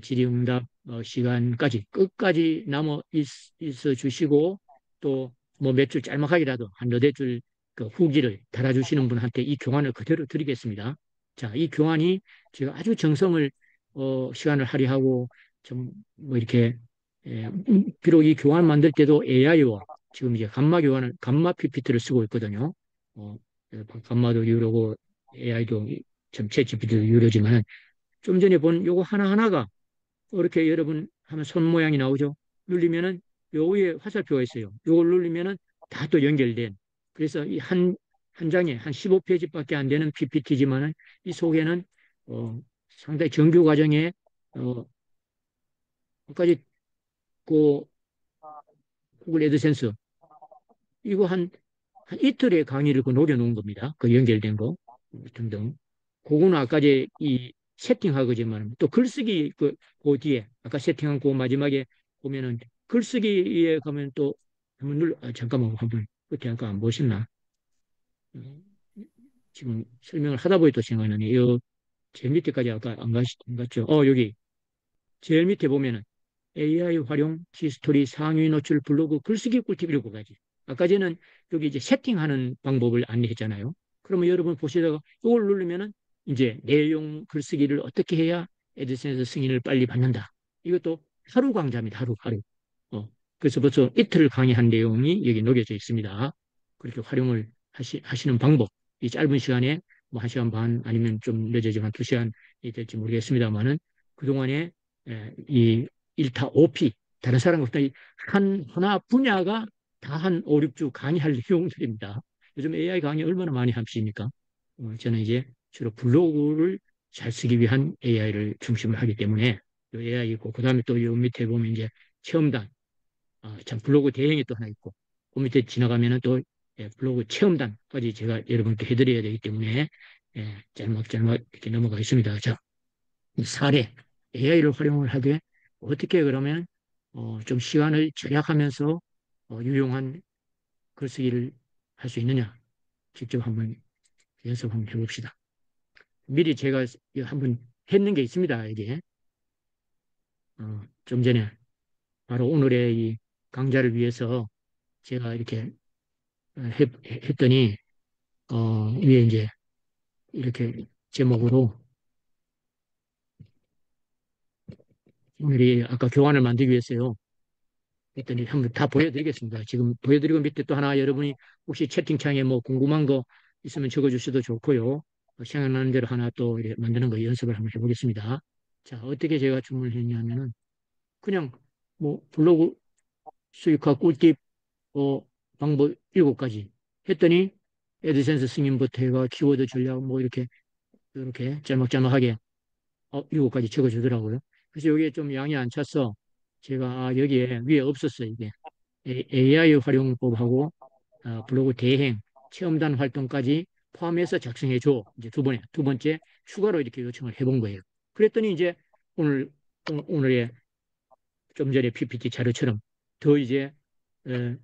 질의응답 시간까지 끝까지 남아 있어 주시고 또 뭐 몇 줄 짤막하게라도 한 너댓 줄 그 후기를 달아주시는 분한테 이 교환을 그대로 드리겠습니다. 자, 이 교환이 제가 아주 정성을 시간을 할애하고 좀 뭐 이렇게 비록 이 교환 만들 때도 AI와 지금 이제 감마 PPT를 쓰고 있거든요. 어, 감마도 유료고 AI도 참 챗GPT도 유료지만 좀 전에 본 요거 하나하나가 이렇게 여러분 하면 손 모양이 나오죠. 누르면은 요 위에 화살표가 있어요. 요걸 누르면은 다 또 연결된. 그래서 이 한 장에 한 15페이지밖에 안 되는 PPT지만은 이 속에는 상당히 정규 과정에 까지 그 구글 애드센스 이거 한 이틀의 강의를 그 녹여놓은 겁니다. 그 연결된 거 등등. 그거는 아까 이 세팅하고지만 또 글쓰기 그 뒤에 아까 세팅한 그 마지막에 보면은 글쓰기에 가면 또 한번 잠깐만 한번 끝에 잠깐 안 보셨나? 음, 지금 설명을 하다 보니 또 생각나네. 이 제일 밑에까지 아까 안 갔죠? 여기 제일 밑에 보면은 AI 활용 히스토리 상위 노출 블로그 글쓰기 꿀팁 7가지. 아까 전에는 여기 이제 세팅하는 방법을 안내했잖아요. 그러면 여러분 보시다가 이걸 누르면은 이제 내용 글쓰기를 어떻게 해야 애드센스 승인을 빨리 받는다. 이것도 하루 강좌입니다. 하루. 어, 그래서 벌써 이틀 강의한 내용이 여기 녹여져 있습니다. 그렇게 활용을 하시는 방법. 이 짧은 시간에 뭐 1시간 반 아니면 좀 늦어지면 2시간이 될지 모르겠습니다만은 그동안에 이 1타 5피 다른 사람보다 하나 분야가 다 한 5, 6주 강의할 내용들입니다. 요즘 AI 강의 얼마나 많이 하십니까? 저는 이제 주로 블로그를 잘 쓰기 위한 AI를 중심으로 하기 때문에 AI 있고 그다음에 또 요 밑에 보면 이제 체험단 참 블로그 대행이 또 하나 있고 그 밑에 지나가면은 또 블로그 체험단까지 제가 여러분께 해드려야 되기 때문에 짤막짤막 이렇게 넘어가 있습니다. 자, 사례 AI를 활용을 하되 어떻게 그러면 좀 시간을 절약하면서 유용한 글쓰기를 할 수 있느냐 직접 한번 연습 한번 해봅시다. 미리 제가 한번 했는 게 있습니다. 이게 좀 전에 바로 오늘의 이 강좌를 위해서 제가 이렇게 했더니 위에 이제 이렇게 제목으로 오늘이 아까 교환을 만들기 위해서요. 했더니 한번 다 보여드리겠습니다. 지금 보여드리고 밑에 또 하나 여러분이 혹시 채팅창에 뭐 궁금한 거 있으면 적어주셔도 좋고요. 생각나는 대로 하나 또 이렇게 만드는 거 연습을 한번 해보겠습니다. 자, 어떻게 제가 주문을 했냐면은 그냥 뭐 블로그 수익화 꿀팁 방법 7가지 했더니 애드센스 승인부터 해가 키워드 전략 뭐 이렇게 짤막짤막하게 7가지 적어주더라고요. 그래서 여기에 좀 양이 안 찼어. 제가 여기에 위에 없었어요. 이게 AI 활용법하고 블로그 대행, 체험단 활동까지 포함해서 작성해 줘. 이제 두 번째 추가로 이렇게 요청을 해본 거예요. 그랬더니 이제 오늘 오늘의 좀 전에 PPT 자료처럼 더 이제 어,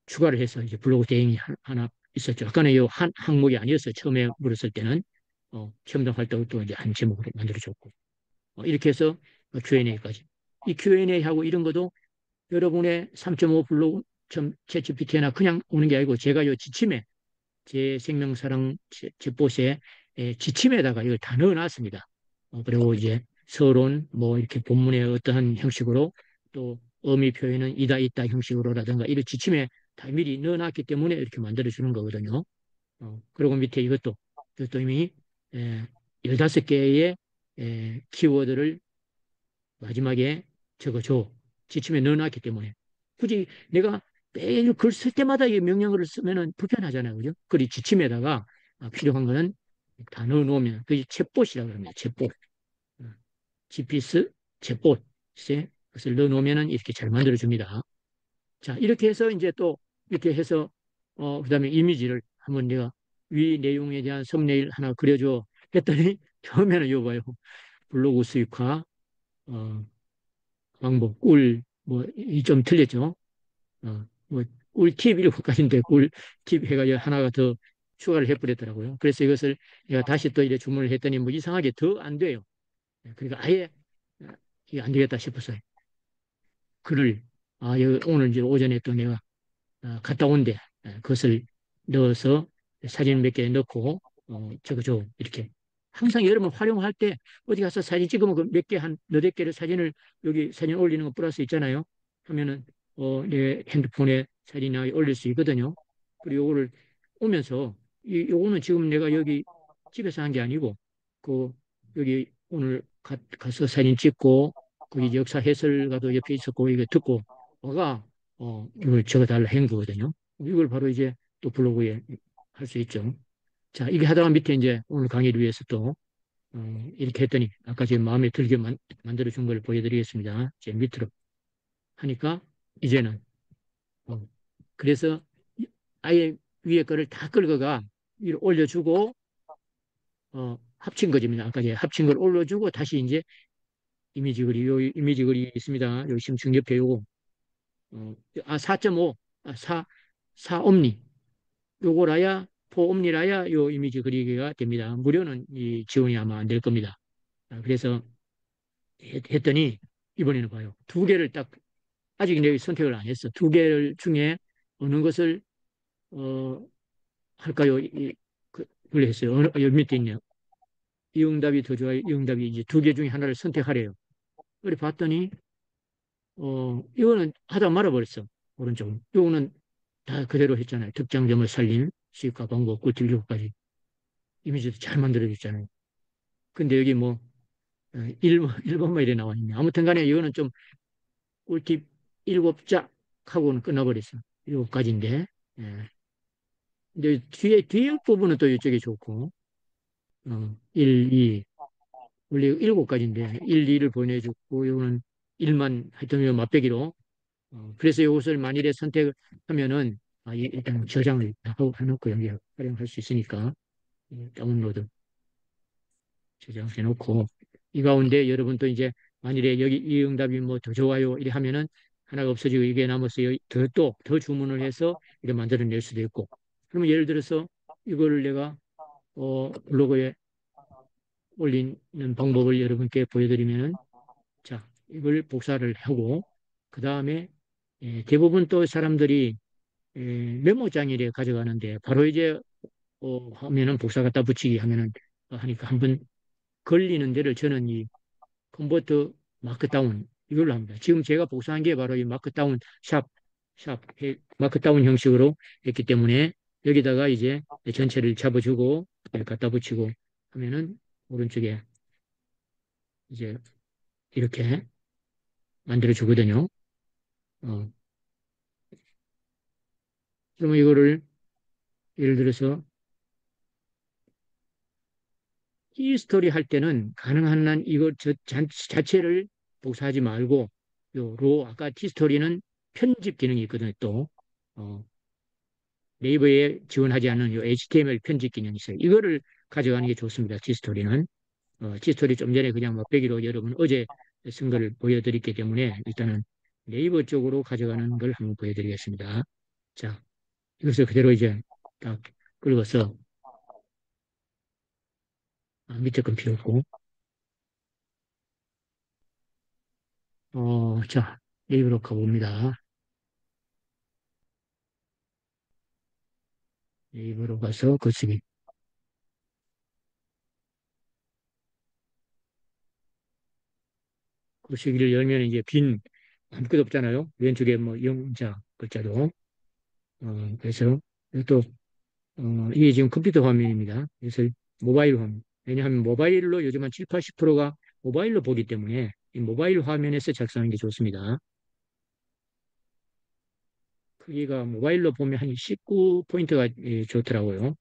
추가를 해서 이제 블로그 대행이 하나 있었죠. 아까는 이 한 항목이 아니었어요. 처음에 물었을 때는 체험단 활동을 또 이제 한 제목으로 만들어줬고 이렇게 해서 Q&A까지. 이 Q&A하고 이런 것도 여러분의 3.5 블로그 챗GPT나 그냥 오는 게 아니고 제가 요 지침에 제 생명사랑 챗봇에 지침에다가 이걸 다 넣어놨습니다. 그리고 이제 서론 뭐 이렇게 본문의 어떠한 형식으로 또 의미 표현은 이다 있다 형식으로라든가 이런 지침에 다 미리 넣어놨기 때문에 이렇게 만들어주는 거거든요. 그리고 밑에 이것도 이미 15개의 키워드를 마지막에 적어줘. 지침에 넣어놨기 때문에. 굳이 내가 매일 글 쓸 때마다 이 명령어를 쓰면은 불편하잖아요. 그죠? 그리 지침에다가 필요한 거는 다 넣어놓으면 그게 챗봇이라고 합니다. 챗봇. GPS, 챗봇. 그것을 넣어놓으면은 이렇게 잘 만들어줍니다. 자, 이렇게 해서 이제 또 이렇게 해서 그다음에 이미지를 한번 내가 위 내용에 대한 썸네일 하나 그려줘 했더니 처음에는 이거 봐요. 블로그 수익화, 어, 방법, 뭐, 이 좀 틀렸죠. 뭐, 꿀팁 7가지인데, 꿀팁 해가지고 하나가 더 추가를 해버렸더라고요. 그래서 이것을 내가 다시 또 이제 주문을 했더니 뭐 이상하게 더 안 돼요. 그러니까 아예 이게 안 되겠다 싶었어요. 글을, 여기 오늘 이제 오전에 또 내가 갔다 온데, 그것을 넣어서 사진 몇 개 넣고, 적어줘. 이렇게. 항상 여러분 활용할 때 어디 가서 사진 찍으면 그 몇 개, 한 너댓 개를 사진을 여기 사진 올리는 거 플러스 있잖아요. 하면은, 내 핸드폰에 사진이 올릴 수 있거든요. 그리고 요거를 오면서, 요거는 지금 내가 여기 집에서 한 게 아니고, 그, 여기 오늘 가서 사진 찍고, 거기 역사 해설가도 옆에 있었고, 이거 듣고, 와가 이걸 적어달라 한 거거든요. 이걸 바로 이제 또 블로그에 할 수 있죠. 자, 이게 하다가 밑에 이제 오늘 강의를 위해서 또 이렇게 했더니 아까 지금 마음에 들게 만들어 준 걸 보여드리겠습니다. 제 밑으로 하니까 이제는 어, 그래서 아예 위에 거를 다 끌어가 위로 올려주고 합친 거입니다. 아까 이제 합친 걸 올려주고 다시 이제 요 이미지 글이 있습니다. 여기 지금 중옆에 요거 4.5 4 옴니 요거라야 포옴니라야 요 이미지 그리기가 됩니다. 무료는 이 지원이 아마 안 될 겁니다. 그래서 했더니 이번에는 봐요. 2개를 딱 아직 내가 선택을 안 했어. 2개를 중에 어느 것을 어, 할까요? 그걸 했어요. 여기 밑에 있네요. 이 응답이 더 좋아요. 이 응답이 이제 2개 중에 하나를 선택하래요. 그래 봤더니 이거는 하다 말아버렸어. 오른쪽은. 이거는 다 그대로 했잖아요. 특장점을 살린 수익과 방법, 꿀팁 7가지. 이미지도 잘 만들어졌잖아요. 근데 여기 뭐 1번만 이래 나와 있네. 아무튼 간에 이거는 좀 꿀팁 7짝 하고는 끝나버렸어. 7가지인데. 예. 근데 뒤에 부분은 또 이쪽이 좋고, 1, 2, 원래 7가지인데, 1, 2를 보내주고, 이거는 1만 하여튼 요 맛배기로. 그래서 이것을 만일에 선택하면은, 일단 저장을 하고 해놓고 여기 활용할 수 있으니까, 다운로드 저장해놓고, 이 가운데 여러분 또 이제 만일에 여기 이 응답이 뭐 더 좋아요 이래 하면은 하나가 없어지고 이게 남았어요. 더 주문을 해서 이렇게 만들어낼 수도 있고. 그러면 예를 들어서 이거를 내가 블로그에 올리는 방법을 여러분께 보여드리면은, 자, 이걸 복사를 하고, 그 다음에 대부분 또 사람들이 메모장에 가져가는데, 바로 이제 하면은 복사 갖다 붙이기 하면은 하니까 한번 걸리는 데를 저는 이 컨버터 마크다운 이걸로 합니다. 지금 제가 복사한 게 바로 이 마크다운 마크다운 형식으로 했기 때문에 여기다가 이제 전체를 잡아주고 갖다 붙이고 하면은 오른쪽에 이제 이렇게 만들어 주거든요. 어, 그러면 이거를 예를 들어서 히스토리 할 때는 가능한 한 이거 자체를 복사하지 말고 요로 아까 히스토리는 편집 기능이 있거든요. 또 어, 네이버에 지원하지 않는 요 HTML 편집 기능이 있어요. 이거를 가져가는 게 좋습니다. 지스토리는 지스토리 좀 전에 그냥 맛배기로 여러분 어제 쓴 거를 보여드렸기 때문에 일단은 네이버 쪽으로 가져가는 걸 한번 보여드리겠습니다. 자, 이것을 그대로 이제 딱 긁어서 밑에 건 필요 없고 자, 네이버로 가봅니다. 네이버로 가서 글쓰기. 글쓰기를 열면 이제 아무것도 없잖아요. 왼쪽에 뭐 영자 글자도. 그래서 또, 이게 지금 컴퓨터 화면입니다. 그래서 모바일 화면. 왜냐하면 모바일로 요즘 한 7, 80%가 모바일로 보기 때문에 이 모바일 화면에서 작성하는 게 좋습니다. 크기가 모바일로 보면 한 19포인트가 좋더라고요.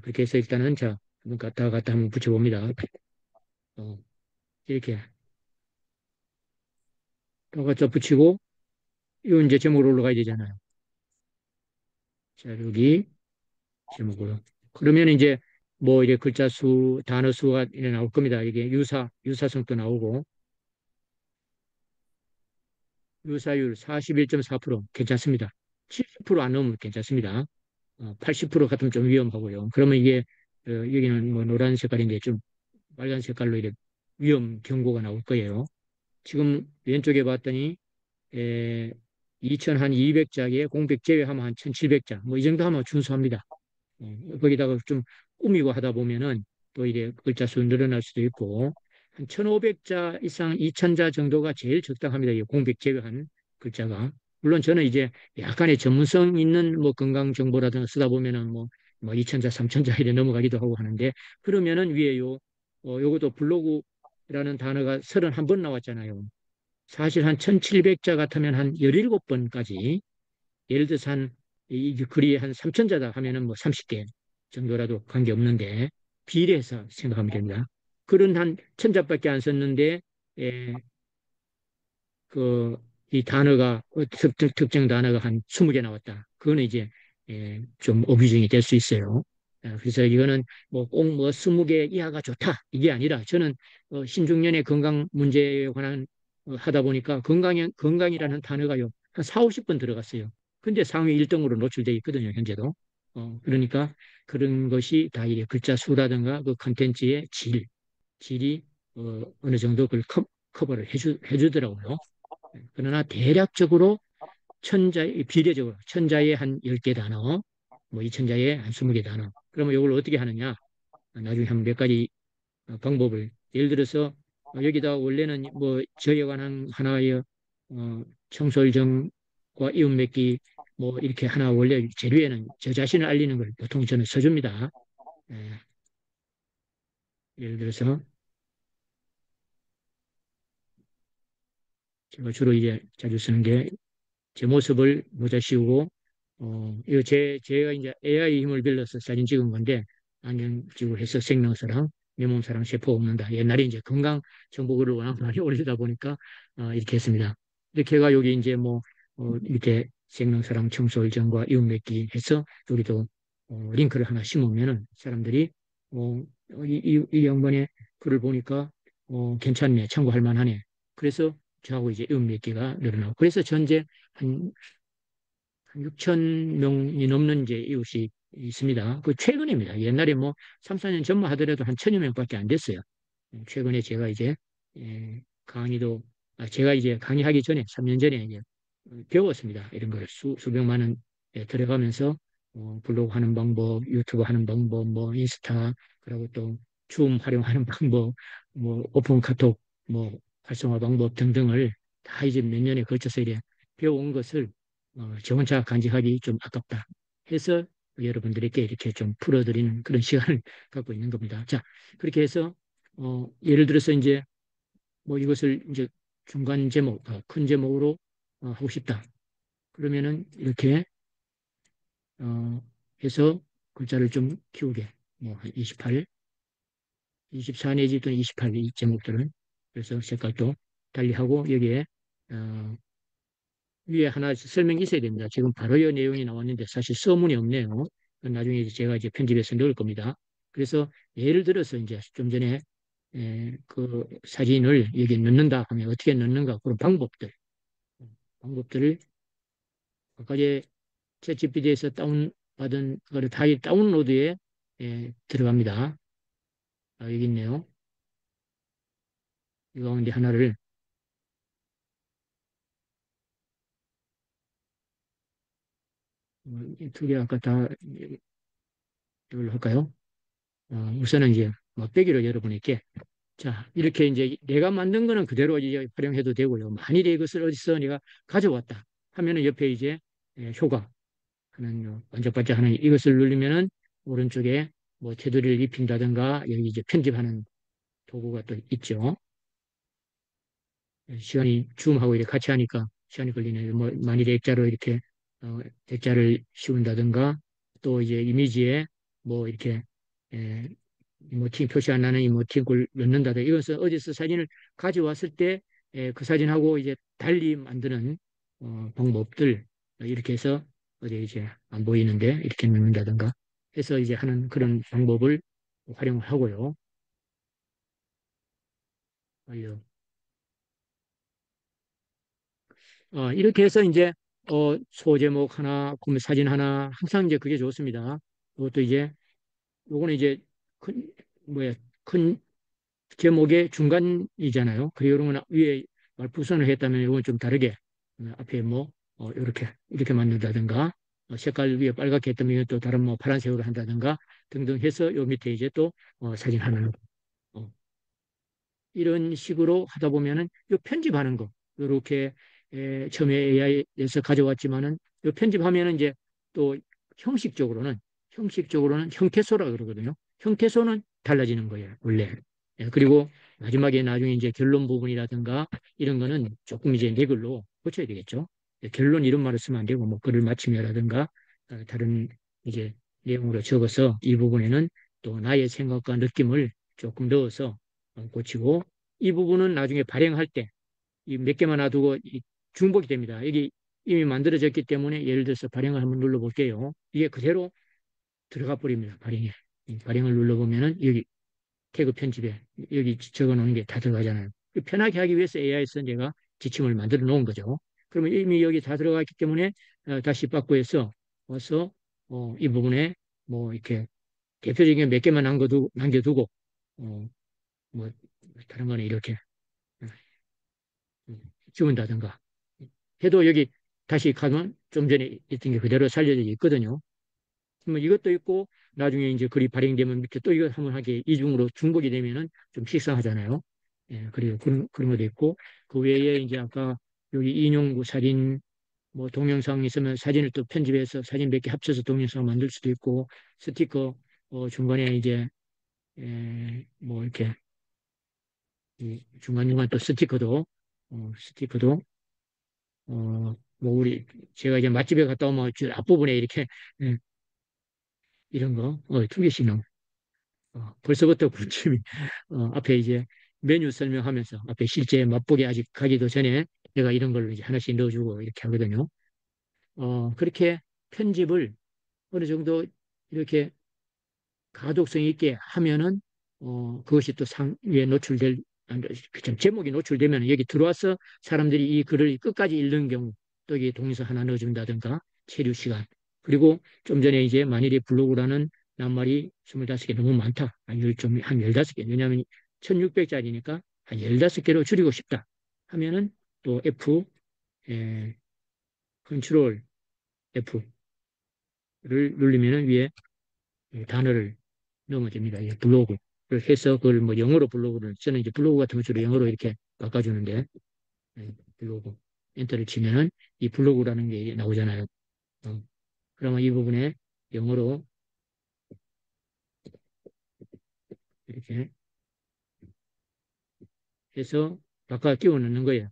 그렇게 해서 일단은 자, 한번 갔다 한번 붙여봅니다. 어, 이렇게 갖다 붙이고 이 이제 제목으로 올라가야 되잖아요. 자, 여기 제목으로. 그러면 이제 뭐 이제 글자 수, 단어 수가 이래 나올 겁니다. 이게 유사성도 나오고 유사율 41.4% 괜찮습니다. 70%안 넘으면 괜찮습니다. 80% 같으면 좀 위험하고요. 그러면 이게 여기는 뭐 노란 색깔인데 좀 빨간 색깔로 이렇게 위험 경고가 나올 거예요. 지금 왼쪽에 봤더니 2,200자에 공백 제외하면 한 1,700자 뭐 이 정도 하면 준수합니다. 거기다가 좀 꾸미고 하다 보면은 또 이게 글자 수 늘어날 수도 있고 한 1,500자 이상 2,000자 정도가 제일 적당합니다. 이 공백 제외한 글자가. 물론 저는 이제 약간의 전문성 있는 뭐 건강 정보라든가 쓰다 보면은 뭐 2,000자, 3,000자 이래 넘어가기도 하고 하는데 그러면은 위에 요것도 블로그라는 단어가 31번 나왔잖아요. 사실 한 1,700자 같으면 한 17번까지 예를 들어서 이 글이 한 3천자다 하면은 뭐 30개 정도라도 관계없는데 비례해서 생각하면 됩니다. 글은 한 1,000자밖에 안 썼는데 에, 이 단어가 특정 단어가 한 20개 나왔다. 그거는 이제 좀 어뷰징이 될 수 있어요. 그래서 이거는 뭐 꼭 뭐 20개 이하가 좋다 이게 아니라 저는 신중년의 건강 문제에 관한 하다 보니까 건강이라는 단어가요 한 4, 50번 들어갔어요. 근데 상위 1등으로 노출돼 있거든요, 현재도. 그러니까 그런 것이 다 이게 글자 수라든가 그 컨텐츠의 질이 어느 정도 그걸 커버를 해주더라고요. 그러나 대략적으로 비례적으로 천자에 한 10개 단어, 뭐 2천자에 한 20개 단어. 그러면 이걸 어떻게 하느냐? 나중에 한 몇 가지 방법을 예를 들어서 여기다 원래는 뭐 저에 관한 하나의 청솔정과 이웃 맺기 뭐 이렇게 하나 원래 재료에는 저 자신을 알리는 걸 보통 저는 써줍니다. 예, 예를 들어서 제가 주로 이제 자주 쓰는 게 제 모습을 모자 씌우고, 이거 제가 이제 AI 힘을 빌려서 사진 찍은 건데, 안경 찍고 해서 생명사랑, 내 몸사랑 세포 없는다. 옛날에 이제 건강 정보글을 워낙 많이 올리다 보니까, 이렇게 했습니다. 이렇게 해가 여기 이제 뭐, 밑에 생명사랑 청소일정과 이웃 맺기 해서 여기도 링크를 하나 심으면은 사람들이, 이 양반의 글을 보니까, 괜찮네. 참고할 만하네. 그래서 저하고 이제 이웃 맺기가 늘어나고. 그래서 전체 한 6천 명이 넘는 이제 이웃이 있습니다. 그 최근입니다. 옛날에 뭐 3, 4년 전만 하더라도 한 천여 명밖에 안 됐어요. 최근에 제가 이제 강의도 제가 이제 강의하기 전에 3년 전에 이제 배웠습니다. 이런 걸 수백만 원 들어가면서 블로그 하는 방법, 유튜브 하는 방법, 뭐 인스타 그리고 또 줌 활용하는 방법, 뭐 오픈 카톡 뭐 활성화 방법 등등을 다 이제 몇 년에 걸쳐서 이래 배워온 것을 저 혼자 간직하기 좀 아깝다 해서 여러분들에게 이렇게 좀 풀어드리는 그런 시간을 갖고 있는 겁니다. 자, 그렇게 해서 예를 들어서 이제 뭐 이것을 이제 중간 제목, 큰 제목으로 하고 싶다. 그러면은 이렇게 어, 해서 글자를 좀 키우게 뭐 28, 24 내지 또는 28 이 제목들은 그래서 색깔도 달리하고 여기에 어, 위에 하나 설명이 있어야 됩니다. 지금 바로 이 내용이 나왔는데 사실 서문이 없네요. 나중에 이제 제가 이제 편집해서 넣을 겁니다. 그래서 예를 들어서 이제 좀 전에 그 사진을 여기 넣는다 하면 어떻게 넣는가 그런 방법들을 아까 챗GPT에서 다운받은 그거를 다 다운로드에 들어갑니다. 여기 있네요. 이 가운데 하나를 두 개 아까 다 이걸로 할까요? 우선은 이제 뭐 빼기로 여러분에게 자 이렇게 이제 내가 만든 거는 그대로 이제 활용해도 되고요. 만일에 이것을 어디서 내가 가져왔다 하면은 옆에 이제 효과 하는 반짝반짝하는 이것을 누르면은 오른쪽에 뭐 테두리를 입힌다든가 여기 이제 편집하는 도구가 또 있죠. 시간이 줌하고 이렇게 같이 하니까 시간이 걸리네요. 뭐 만일에 액자로 이렇게 액자를 씌운다든가 또 이제 이미지에 뭐 이렇게 에, 이모티콘 표시 안 나는 이모티콘을 넣는다든가 이것은 어디서 사진을 가져왔을 때 그 사진하고 이제 달리 만드는 방법들 이렇게 해서 어디 이제 안 보이는데 이렇게 넣는다든가 해서 이제 하는 그런 방법을 활용하고요. 완료. 이렇게 해서 이제 소제목 하나, 그러면 사진 하나, 항상 이제 그게 좋습니다. 그것도 이제 요거는 이제 큰 뭐야 큰 제목의 중간이잖아요. 그리고 이런 거는 위에 말풍선을 했다면 이건 좀 다르게 앞에 뭐 이렇게 만든다든가 색깔 위에 빨갛게 했다면 이건 또 다른 뭐 파란색으로 한다든가 등등 해서 요 밑에 이제 또 사진 하나 어, 이런 식으로 하다 보면은 요 편집하는 거 요렇게 처음에 AI에서 가져왔지만은 요 편집하면은 이제 또 형식적으로는 형태소라 그러거든요. 형태소는 달라지는 거예요, 원래. 그리고 마지막에 나중에 이제 결론 부분이라든가 이런 거는 조금 이제 네 글로 고쳐야 되겠죠. 결론 이런 말을 쓰면 안 되고 뭐 글을 마치며라든가 다른 이제 내용으로 적어서 이 부분에는 또 나의 생각과 느낌을 조금 넣어서 고치고 이 부분은 나중에 발행할 때 이 몇 개만 놔두고 중복이 됩니다. 여기 이미 만들어졌기 때문에 예를 들어서 발행을 한번 눌러볼게요. 이게 그대로 들어가 버립니다. 발행에. 발행을 눌러보면은 여기 태그 편집에 여기 적어 놓은 게 다 들어가잖아요. 편하게 하기 위해서 AI에서 제가 지침을 만들어 놓은 거죠. 그러면 이미 여기 다 들어갔기 때문에 다시 바꾸어서 와서 이 부분에 뭐 이렇게 대표적인 몇 개만 남겨두고 뭐 다른 거는 이렇게 지운다든가 해도 여기 다시 가면 좀 전에 있던 게 그대로 살려져 있거든요. 뭐 이것도 있고 나중에 이제 글이 발행되면 밑에 또 이거 한번 하게 이중으로 중복이 되면은 좀 식상하잖아요. 그리고 그런 것도 있고 그 외에 이제 아까 여기 인용구 사진 뭐 동영상 있으면 사진을 또 편집해서 사진 몇 개 합쳐서 동영상 만들 수도 있고 스티커 중간에 이제 뭐 이렇게 중간중간 또 스티커도 뭐 우리 제가 이제 맛집에 갔다 오면 저 앞부분에 이렇게 예, 이런 거 투기시능 벌써부터 군침이 앞에 이제 메뉴 설명하면서 앞에 실제 맛보기 아직 가기도 전에 내가 이런 걸로 이제 하나씩 넣어주고 이렇게 하거든요. 그렇게 편집을 어느 정도 이렇게 가독성 있게 하면은 그것이 또 상위에 노출될 그 제목이 노출되면 여기 들어와서 사람들이 이 글을 끝까지 읽는 경우 또 이게 동영상 하나 넣어준다든가 체류 시간 그리고 좀 전에 이제 만일에 블로그라는 낱말이 25개 너무 많다. 한 15개 왜냐하면 1600짜리니까 한 15개로 줄이고 싶다 하면은 또 F, 에, 컨트롤 F를 누르면은 위에 단어를 넣으면 됩니다. 예, 블로그를 해서 그걸 뭐 영어로 블로그를 저는 이제 블로그 같은 거 주로 영어로 이렇게 바꿔주는데 블로그 엔터를 치면은 이 블로그라는 게 나오잖아요. 그러면 이 부분에 영어로 이렇게 해서 바꿔 끼워 넣는 거예요.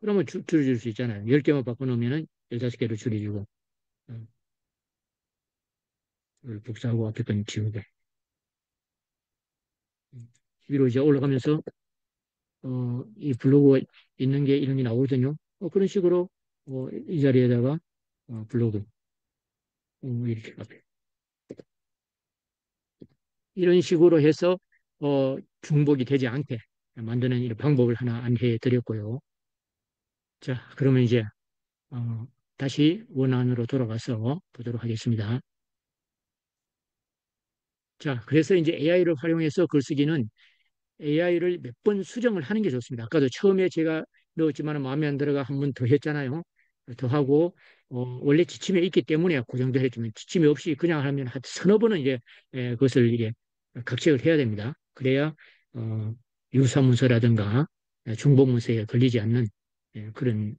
그러면 줄여줄 수 있잖아요. 10개만 바꿔 놓으면은 15개로 줄여주고 그걸 복사하고 앞에 건 지우고 위로 이제 올라가면서 이 블로그가 있는 게 이런 게 나오거든요. 그런 식으로 이 자리에다가 블로그 이렇게 이런 식으로 해서 중복이 되지 않게 만드는 이런 방법을 하나 안내해 드렸고요. 자, 그러면 이제 다시 원안으로 돌아가서 보도록 하겠습니다. 자, 그래서 이제 AI를 활용해서 글쓰기는 AI를 몇 번 수정을 하는 게 좋습니다. 아까도 처음에 제가 넣었지만 마음에 안 들어가 한 번 더 했잖아요. 더 하고 원래 지침에 있기 때문에 그 정도 했지만 지침이 없이 그냥 하면 한 서너 번은 이제 그것을 이게 각색을 해야 됩니다. 그래야 어, 유사문서라든가 중복문서에 걸리지 않는 그런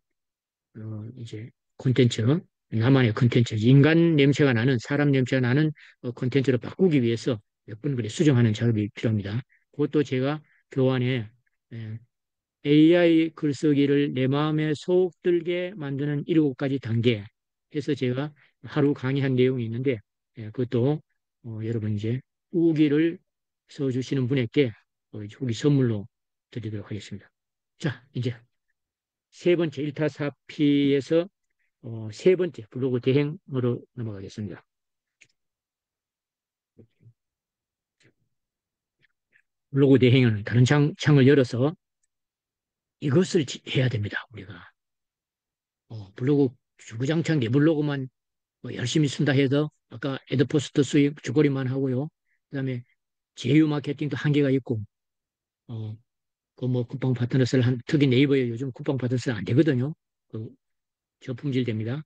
이제 콘텐츠, 나만의 콘텐츠, 인간 냄새가 나는, 사람 냄새가 나는 콘텐츠로 바꾸기 위해서 몇 번 그래 수정하는 작업이 필요합니다. 그것도 제가 교환에 AI 글쓰기를 내 마음에 속 들게 만드는 7가지 단계 해서 제가 하루 강의한 내용이 있는데 그것도 여러분 이제 후기를 써주시는 분에게 후기 선물로 드리도록 하겠습니다. 자, 이제 세 번째 1타4피에서 세 번째 블로그 대행으로 넘어가겠습니다. 블로그 대행은 다른 창을 열어서 이것을 해야 됩니다. 우리가 블로그 주구장창 내 블로그만 뭐 열심히 쓴다 해서 아까 애드포스트 수익 주거리만 하고요. 그다음에 제휴 마케팅도 한계가 있고 그 뭐 쿠팡 파트너스를 특히 네이버에 요즘 쿠팡 파트너스는 안 되거든요. 그 저품질 됩니다.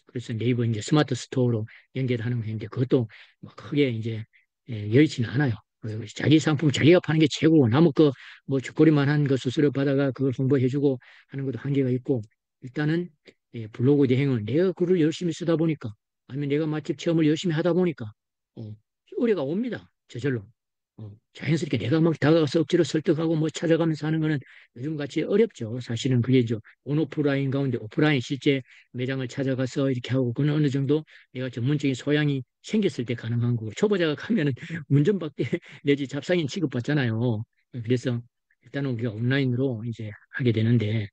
그래서 네이버 이제 스마트 스토어로 연결하는 건데 그것도 뭐 크게 이제 여의치는 않아요. 자기 상품 자기가 파는 게 최고고 남의 거뭐 쥐꼬리만 한 거 수수료 받아가 그걸 홍보해주고 하는 것도 한계가 있고 일단은 블로그 대행은 내가 글을 열심히 쓰다 보니까 아니면 내가 맛집 체험을 열심히 하다 보니까 의뢰가 옵니다. 저절로. 자연스럽게 내가 막 다가가서 억지로 설득하고 뭐 찾아가면서 하는 거는 요즘 같이 어렵죠. 사실은 그게 온오프라인 가운데 오프라인 실제 매장을 찾아가서 이렇게 하고 그건 어느 정도 내가 전문적인 소양이 생겼을 때 가능한 거고 초보자가 가면은 운전박대 내지 잡상인 취급받잖아요. 그래서 일단은 우리가 온라인으로 이제 하게 되는데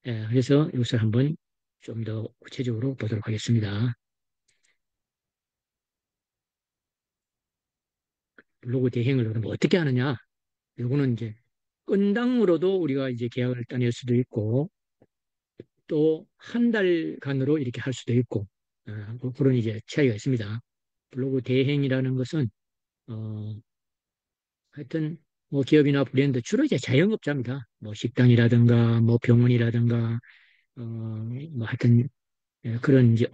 그래서 이것을 한번 좀 더 구체적으로 보도록 하겠습니다. 블로그 대행을 그럼 어떻게 하느냐? 요거는 이제 건당으로도 우리가 이제 계약을 따낼 수도 있고 또 한 달간으로 이렇게 할 수도 있고 그런 이제 차이가 있습니다. 블로그 대행이라는 것은 어, 하여튼 뭐 기업이나 브랜드 주로 이제 자영업자입니다. 뭐 식당이라든가 뭐 병원이라든가 뭐 하여튼 그런 이제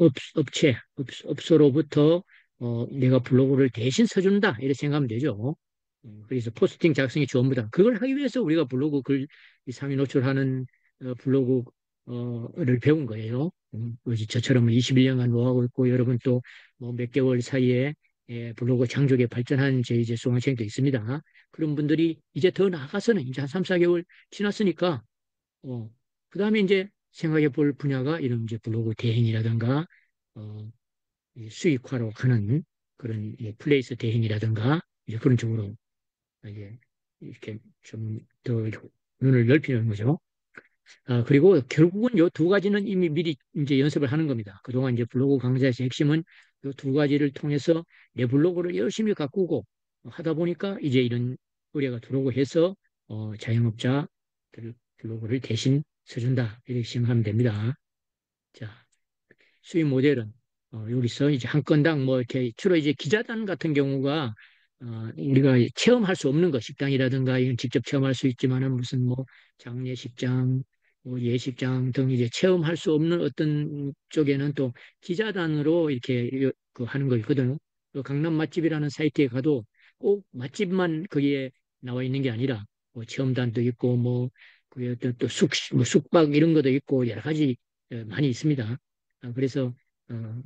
업소로부터 내가 블로그를 대신 써준다 이렇게 생각하면 되죠. 그래서 포스팅 작성이 전부다. 그걸 하기 위해서 우리가 블로그 글 상위 노출하는 블로그를 배운 거예요. 저처럼 21년간 노하고 있고 여러분 또 뭐 몇 개월 사이에 블로그 창조에 발전한 제 이제 수강생도 있습니다. 그런 분들이 이제 더 나아가서는 이제 한 3, 4개월 지났으니까 그 다음에 이제 생각해 볼 분야가 이런 이제 블로그 대행이라든가 어, 이 수익화로 가는 그런 플레이스 대행이라든가 이제 그런 쪽으로 이제 이렇게 좀 더 눈을 넓히는 거죠. 그리고 결국은 요 두 가지는 이미 미리 이제 연습을 하는 겁니다. 그동안 이제 블로그 강좌에서 핵심은 요 두 가지를 통해서 내 블로그를 열심히 가꾸고 하다 보니까 이제 이런 의뢰가 들어오고 해서 자영업자 블로그를 대신 써준다. 이렇게 생각하면 됩니다. 자, 수익 모델은 여기서 이제 한 건당 뭐 이렇게 주로 이제 기자단 같은 경우가 우리가 체험할 수 없는 것, 식당이라든가 이건 직접 체험할 수 있지만은 무슨 뭐 장례식장, 뭐 예식장 등 이제 체험할 수 없는 어떤 쪽에는 또 기자단으로 이렇게 그 하는 거 있거든요. 그 강남 맛집이라는 사이트에 가도 꼭 맛집만 거기에 나와 있는 게 아니라 뭐 체험단도 있고 뭐 그게 또 뭐 숙박 이런 것도 있고 여러 가지 많이 있습니다. 그래서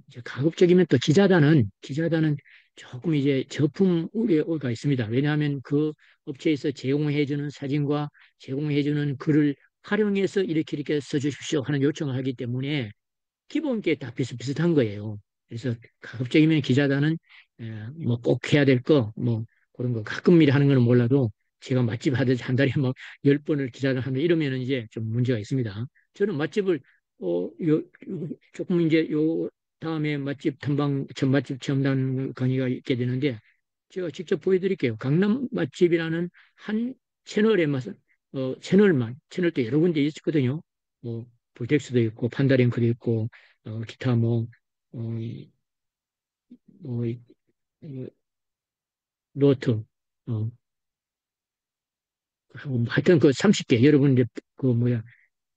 이제 가급적이면 또 기자단은 조금 이제 저품 우려가 있습니다. 왜냐하면 그 업체에서 제공해주는 사진과 제공해주는 글을 활용해서 이렇게 써주십시오 하는 요청을 하기 때문에 기본 게 다 비슷비슷한 거예요. 그래서 가급적이면 기자단은 뭐 꼭 해야 될 거, 뭐 그런 거 가끔 일 하는 거는 몰라도 제가 맛집 하듯이 한 달에 막 10번을 기자단 하면 이러면은 이제 좀 문제가 있습니다. 저는 맛집을 조금 이제 요 다음에 맛집 탐방, 전 맛집 체험단 강의가 있게 되는데 제가 직접 보여드릴게요. 강남 맛집이라는 한 채널에만, 채널도 여러 군데 있거든요. 뭐, 볼텍스도 있고, 판다링크도 있고, 기타 뭐, 어, 뭐, 노트, 어, 하여튼 그 30개, 여러분 이제 그 뭐야,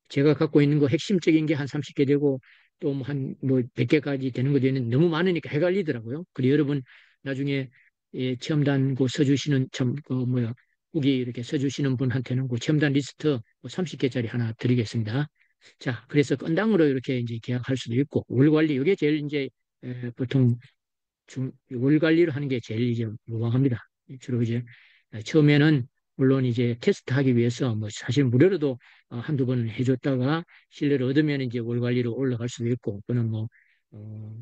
제가 갖고 있는 거 핵심적인 게 한 30개 되고 또 한 뭐 100개까지 되는 거 되는 너무 많으니까 헷갈리더라고요. 그리고 여러분 나중에 체험단 그 써주시는 그 뭐야 후기 이렇게 써주시는 분한테는 그 체험단 리스트 30개짜리 하나 드리겠습니다. 자, 그래서 건당으로 이렇게 이제 계약할 수도 있고 월 관리 이게 제일 이제 보통 월 관리를 하는 게 제일 이제 무방합니다. 주로 이제 처음에는 물론 이제 테스트하기 위해서 뭐 사실 무료로도 한두 번 해줬다가 신뢰를 얻으면 이제 월 관리로 올라갈 수도 있고 그는 뭐 어,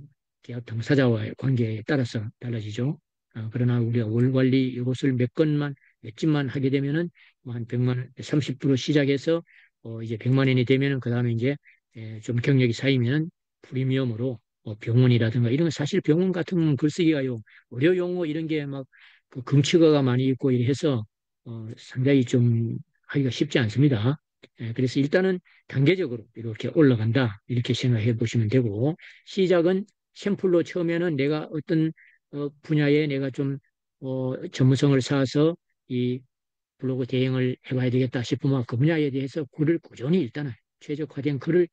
계약 당사자와의 관계에 따라서 달라지죠. 그러나 우리가 월 관리 이것을 몇 집만 하게 되면은 뭐한 100만 원, 30% 시작해서 이제 100만 원이 되면은 그 다음에 이제 좀 경력이 쌓이면 프리미엄으로 병원이라든가 이런 거 사실 병원 같은 글쓰기가요 의료 용어 이런 게 막 그 금치어가 많이 있고 이래서 상당히 좀 하기가 쉽지 않습니다. 그래서 일단은 단계적으로 이렇게 올라간다 이렇게 생각해 보시면 되고 시작은 샘플로 처음에는 내가 어떤 분야에 내가 좀 전문성을 쌓아서 이 블로그 대행을 해봐야 되겠다 싶으면 그 분야에 대해서 글을 꾸준히 일단은 최적화된 글을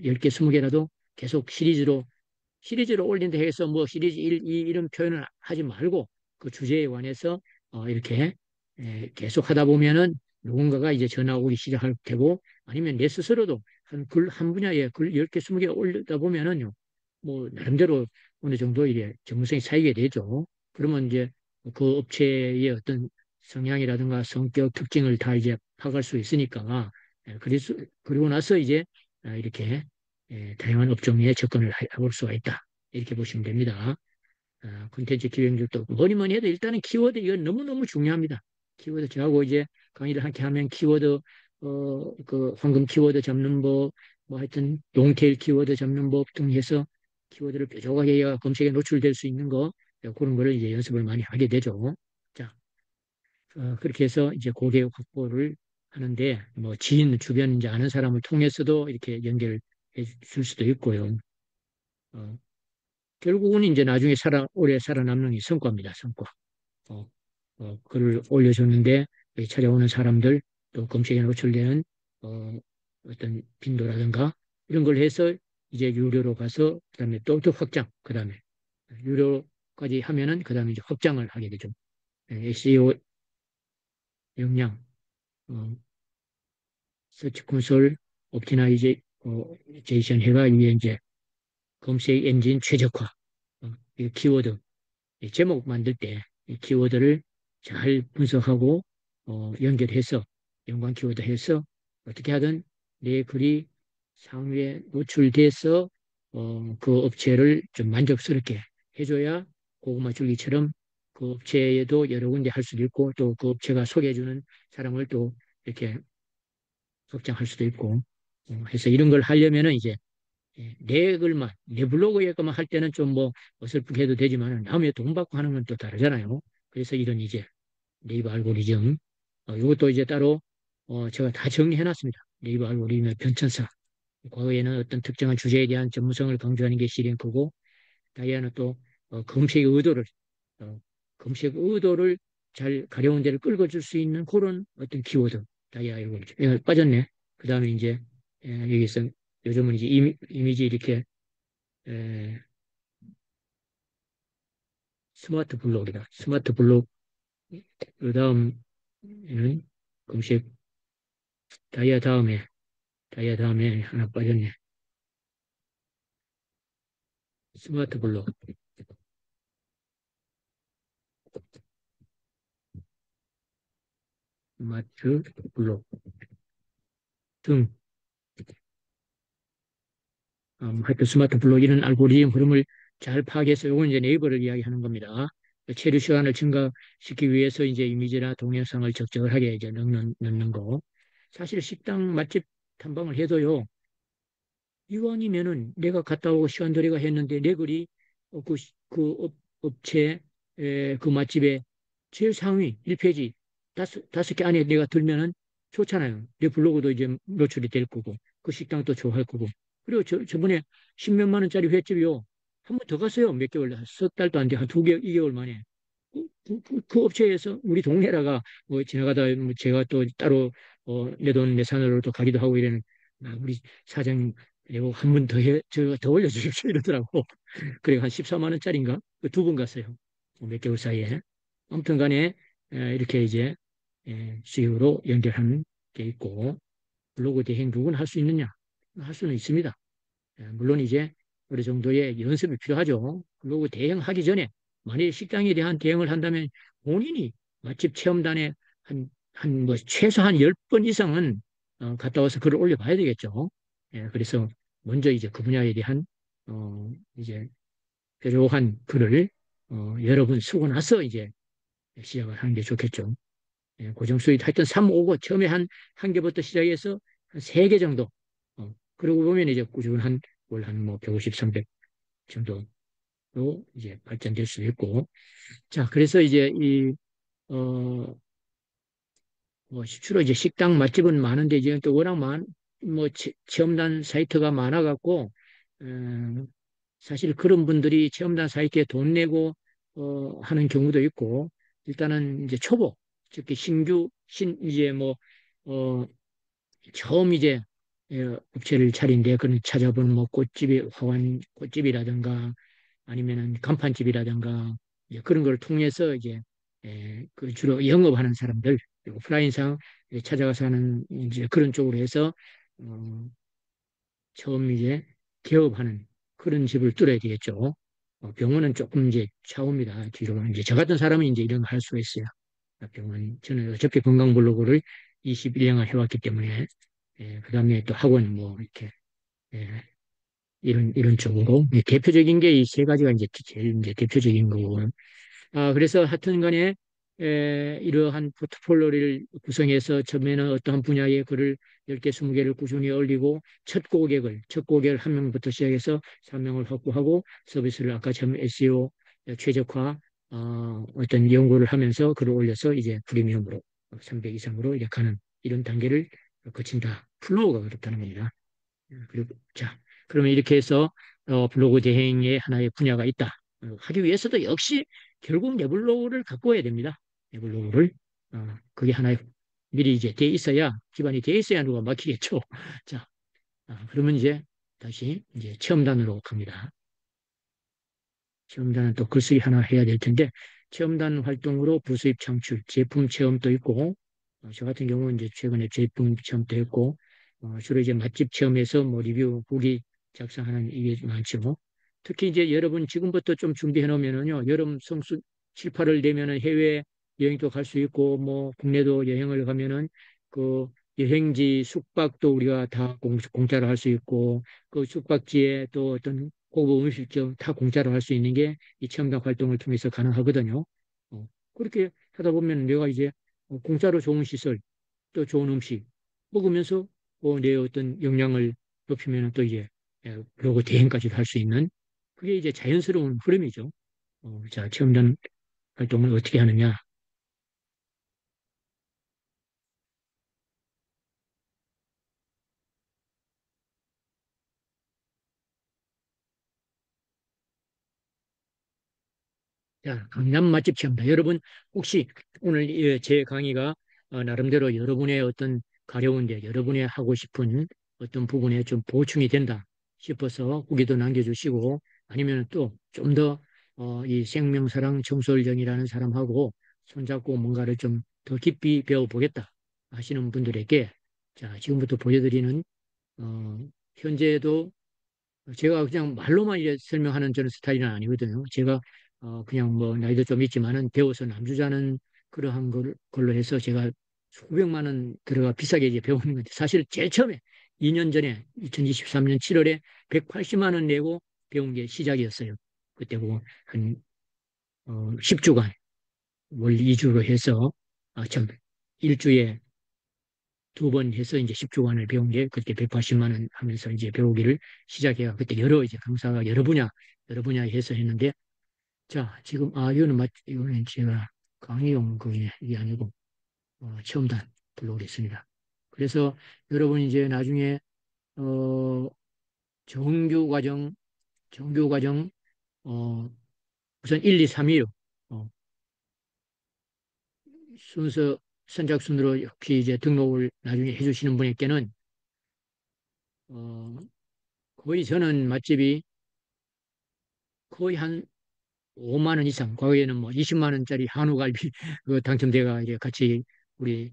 10개, 20개라도 계속 시리즈로 올린다 해서 뭐 시리즈 1, 2 이런 표현을 하지 말고 그 주제에 관해서 이렇게 계속 하다 보면은 누군가가 이제 전화 오기 시작할 테고 아니면 내 스스로도 한 분야에 글 10개, 20개 올리다 보면은요. 뭐 나름대로 어느 정도 이게 전문성이 쌓이게 되죠. 그러면 이제 그 업체의 어떤 성향이라든가 성격 특징을 다 이제 파악할 수 있으니까 그래서 그리고 나서 이제 이렇게 다양한 업종에 접근을 해볼 수가 있다. 이렇게 보시면 됩니다. 콘텐츠 기획력도 뭐니 뭐니 해도 일단은 키워드 이건 너무너무 중요합니다. 키워드 저하고 이제 강의를 함께 하면 키워드 그 황금 키워드 잡는 법, 뭐 하여튼 롱테일 키워드 잡는 법 등 해서 키워드를 뾰족하게 해야 검색에 노출될 수 있는 거 그런 거를 이제 연습을 많이 하게 되죠. 자, 그렇게 해서 이제 고객 확보를 하는데 뭐 지인 주변 이제 아는 사람을 통해서도 이렇게 연결해 줄 수도 있고요. 어, 결국은 이제 나중에 오래 살아남는 게 성과입니다. 성과. 어, 글을 올려줬는데 찾아오는 사람들 또 검색에 노출되는 어떤 빈도라든가 이런 걸 해서 이제 유료로 가서 그다음에 또 확장 그다음에 유료까지 하면은 그다음에 이제 확장을 하게 되죠. SEO 역량, 어, 서치 콘솔 옵티마이제이션 해가 위에 이제 검색 엔진 최적화, 이 키워드 제목 만들 때 이 키워드를 잘 분석하고 연결해서 연관 키워드 해서 어떻게 하든 내 글이 상위에 노출돼서 그 업체를 좀 만족스럽게 해줘야 고구마 줄기처럼 그 업체에도 여러 군데 할 수도 있고 또 그 업체가 소개해주는 사람을 또 이렇게 확장할 수도 있고 해서 이런 걸 하려면은 이제 내 글만, 내 블로그에 것만 할 때는 좀 뭐 어설프게 해도 되지만 남의 돈 받고 하는 건 또 다르잖아요. 그래서 이런 이제 네이버 알고리즘, 이것도 이제 따로 제가 다 정리해 놨습니다. 네이버 알고리즘의 변천사. 과거에는 어떤 특정한 주제에 대한 전문성을 강조하는 게 C랭크고, 다이아는 또 검색의 의도를 어, 검색 의도를 잘 가려운 데를 끌어줄 수 있는 그런 어떤 키워드. 다이아 알고리즘. 빠졌네. 그 다음에 이제, 여기서 요즘은 이제 이미지 이렇게, 에, 스마트 블록이다. 스마트 블록. 그 다음에는 검색, 다이아 다음에 하나 빠졌네. 스마트 블록, 스마트 블록 등, 하여튼 스마트 블록 이런 알고리즘 흐름을 잘 파악해서 요건 이제 네이버를 이야기하는 겁니다. 체류 시간을 증가시키기 위해서 이제 이미지나 동영상을 적절하게 이제 넣는 거. 사실 식당 맛집 탐방을 해도요, 이왕이면은 내가 갔다 오고 시간 들여가 했는데 내 글이 그 업체 그 맛집에 제일 상위 1페이지 다섯 개 안에 내가 들면은 좋잖아요. 내 블로그도 이제 노출이 될 거고 그 식당도 좋아할 거고 그리고 저번에 십몇만 원짜리 횟집이요. 한 번 더 갔어요. 몇 개월, 석 달도 안 돼. 한 2개월 만에. 그 업체에서 우리 동네라가 뭐 지나가다 뭐 제가 또 따로 내 돈 내산으로 또 가기도 하고 이러는 우리 사장님 이거 한 번 더 저 더 올려주십시오 이러더라고. 그래 한 14만 원짜리인가? 두 번 갔어요. 몇 개월 사이에. 아무튼 간에 이렇게 이제 수익으로 연결하는 게 있고 블로그 대행 누구나 할 수 있느냐? 할 수는 있습니다. 물론 이제 어느 정도의 연습이 필요하죠. 그리고 대행하기 전에 만약에 식당에 대한 대응을 한다면 본인이 맛집 체험단에 한 뭐 최소한 10번 이상은 갔다 와서 글을 올려봐야 되겠죠. 그래서 먼저 이제 그 분야에 대한 이제 필요한 글을 여러 번 쓰고 나서 이제 시작을 하는 게 좋겠죠. 고정 수익 하여튼 3, 5고 처음에 한 개부터 시작해서 한 3개 정도. 그러고 보면 이제 꾸준한 월 한 뭐 150, 300 정도로 이제 발전될 수 있고. 자, 그래서 이제 어, 주로 이제 식당 맛집은 많은데 이제 또 워낙 뭐 체험단 사이트가 많아갖고, 사실 그런 분들이 체험단 사이트에 돈 내고, 하는 경우도 있고, 일단은 이제 초보, 특히 이제 뭐, 어, 처음 이제 업체를 차린데 그런 찾아본 뭐 화관 꽃집이라든가 아니면은 간판집이라든가 그런 걸 통해서 이제 그 주로 영업하는 사람들 오프라인상 찾아가서 하는 이제 그런 쪽으로 해서 어, 처음 이제 개업하는 그런 집을 뚫어야 되겠죠. 병원은 조금 이제 차오입니다. 뒤로 이제 저 같은 사람은 이제 이런 거 할 수가 있어요. 병원 저는 어차피 건강 블로그를 21년간 해왔기 때문에 그다음에 또 학원 뭐 이렇게 예, 이런 쪽으로 대표적인 게 이 세 가지가 이제 제일 이제 대표적인 거고 그래서 하여튼 간에 이러한 포트폴리오를 구성해서 처음에는 어떠한 분야의 글을 10개, 20개를 꾸준히 올리고 첫 고객을 한 명부터 시작해서 3명을 확보하고 서비스를 아까 처음 SEO 최적화 어떤 연구를 하면서 글을 올려서 이제 프리미엄으로 300 이상으로 이렇게 가는 이런 단계를 거친다. 플로우가 그렇다는 겁니다. 그리고 자, 그러면 이렇게 해서 블로그 대행의 하나의 분야가 있다. 하기 위해서도 역시 결국 내블로그를 갖고 와야 됩니다. 내블로그를 그게 하나의 미리 이제 돼 있어야 기반이 돼 있어야 누가 막히겠죠. 자, 그러면 이제 다시 이제 체험단으로 갑니다. 체험단은 또 글쓰기 하나 해야 될 텐데 체험단 활동으로 부수입 창출, 제품 체험도 있고 저 같은 경우는 이제 최근에 제품 체험도 했고 주로 이제 맛집 체험에서 뭐 리뷰 후기 작성하는 이게 많죠. 특히 이제 여러분 지금부터 좀 준비해 놓으면은요 여름 성수 7, 8월 되면은 해외 여행도 갈 수 있고 뭐 국내도 여행을 가면은 그 여행지 숙박도 우리가 다 공짜로 할 수 있고 그 숙박지에 또 어떤 고급 음식점 다 공짜로 할 수 있는 게 이 체험단 활동을 통해서 가능하거든요. 그렇게 하다 보면 내가 이제 공짜로 좋은 시설, 또 좋은 음식 먹으면서 내 어떤 역량을 높이면 또 이제 블로그 대행까지도 할 수 있는 그게 이제 자연스러운 흐름이죠. 자, 체험단 활동을 어떻게 하느냐. 자, 강남 맛집 체험다. 여러분, 혹시 오늘 제 강의가 나름대로 여러분의 어떤 가려운데 여러분의 하고 싶은 어떤 부분에 좀 보충이 된다 싶어서 후기도 남겨주시고 아니면 또 좀 더 이 생명사랑 청솔정이라는 사람하고 손잡고 뭔가를 좀 더 깊이 배워보겠다 하시는 분들에게 자, 지금부터 보여드리는 현재도 제가 그냥 말로만 이제 설명하는 저는 스타일은 아니거든요. 제가 그냥 뭐 나이도 좀 있지만은 배워서 남주자는 그러한 걸로 해서 제가 수백만 원 들어가 비싸게 이제 배우는 건데 사실 제일 처음에 2년 전에 2023년 7월에 180만 원 내고 배운 게 시작이었어요. 그때 뭐한 10주간 월 2주로 해서 참 일주에 두 번 해서 이제 10주간을 배운 게 그때 180만 원 하면서 이제 배우기를 시작해요. 그때 여러 이제 강사가 여러 분야에 해서 했는데 자, 지금 이거는 이거는 제가 강의용 그게 이게 아니고 체험단 블로그에 있습니다. 그래서 여러분 이제 나중에 어 정규 과정 정규 과정 어 우선 1, 2, 3위로 순서 선착순으로 혹시 이제 등록을 나중에 해주시는 분에게는 어 거의 저는 맛집이 거의 한 5만 원 이상, 과거에는 뭐 20만 원짜리 한우갈비 그 당첨돼가 이제 같이 우리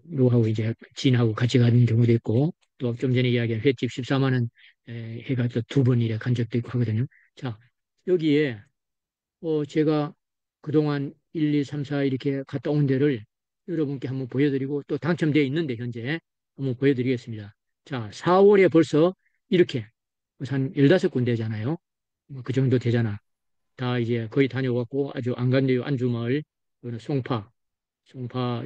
누구하고 이제 지인하고 같이 가는 경우도 있고 또 좀 전에 이야기한 횟집 14만 원 해가 또 두 번 이래 간 적도 있고 하거든요. 자, 여기에 제가 그동안 1, 2, 3, 4 이렇게 갔다 온 데를 여러분께 한번 보여드리고 또 당첨되어 있는데 현재 한번 보여드리겠습니다. 자, 4월에 벌써 이렇게 한 15군데잖아요. 뭐 그 정도 되잖아. 다 이제 거의 다녀왔고 아주 안 간데요. 안주마을, 이거는 송파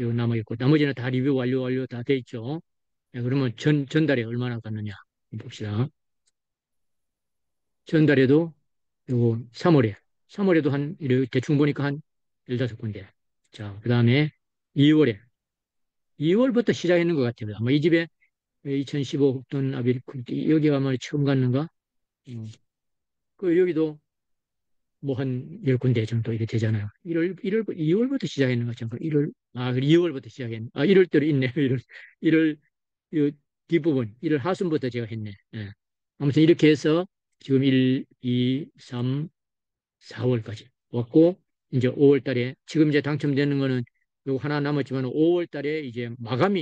요 남아있고 나머지는 다 리뷰 완료 다 돼 있죠. 네, 그러면 전달에 얼마나 갔느냐 봅시다. 전달에도 요거 3월에도 한 이렇게 대충 보니까 한 15군데. 자, 그다음에 2월에 2월부터 시작했는 것 같아요. 아마 이 집에 2015 국돈 아빌 여기가 아마 처음 갔는가? 그 여기도 뭐 한 10군데 정도 이렇게 되잖아요. 2월부터 시작했는 것 같죠. 1월, 2월부터 시작했네. 1월 달에 있네. 1월, 이 뒷부분, 1월 하순부터 제가 했네. 예. 아무튼 이렇게 해서 지금 1, 2, 3, 4월까지 왔고, 이제 5월 달에, 지금 이제 당첨되는 거는 요거 하나 남았지만 5월 달에 이제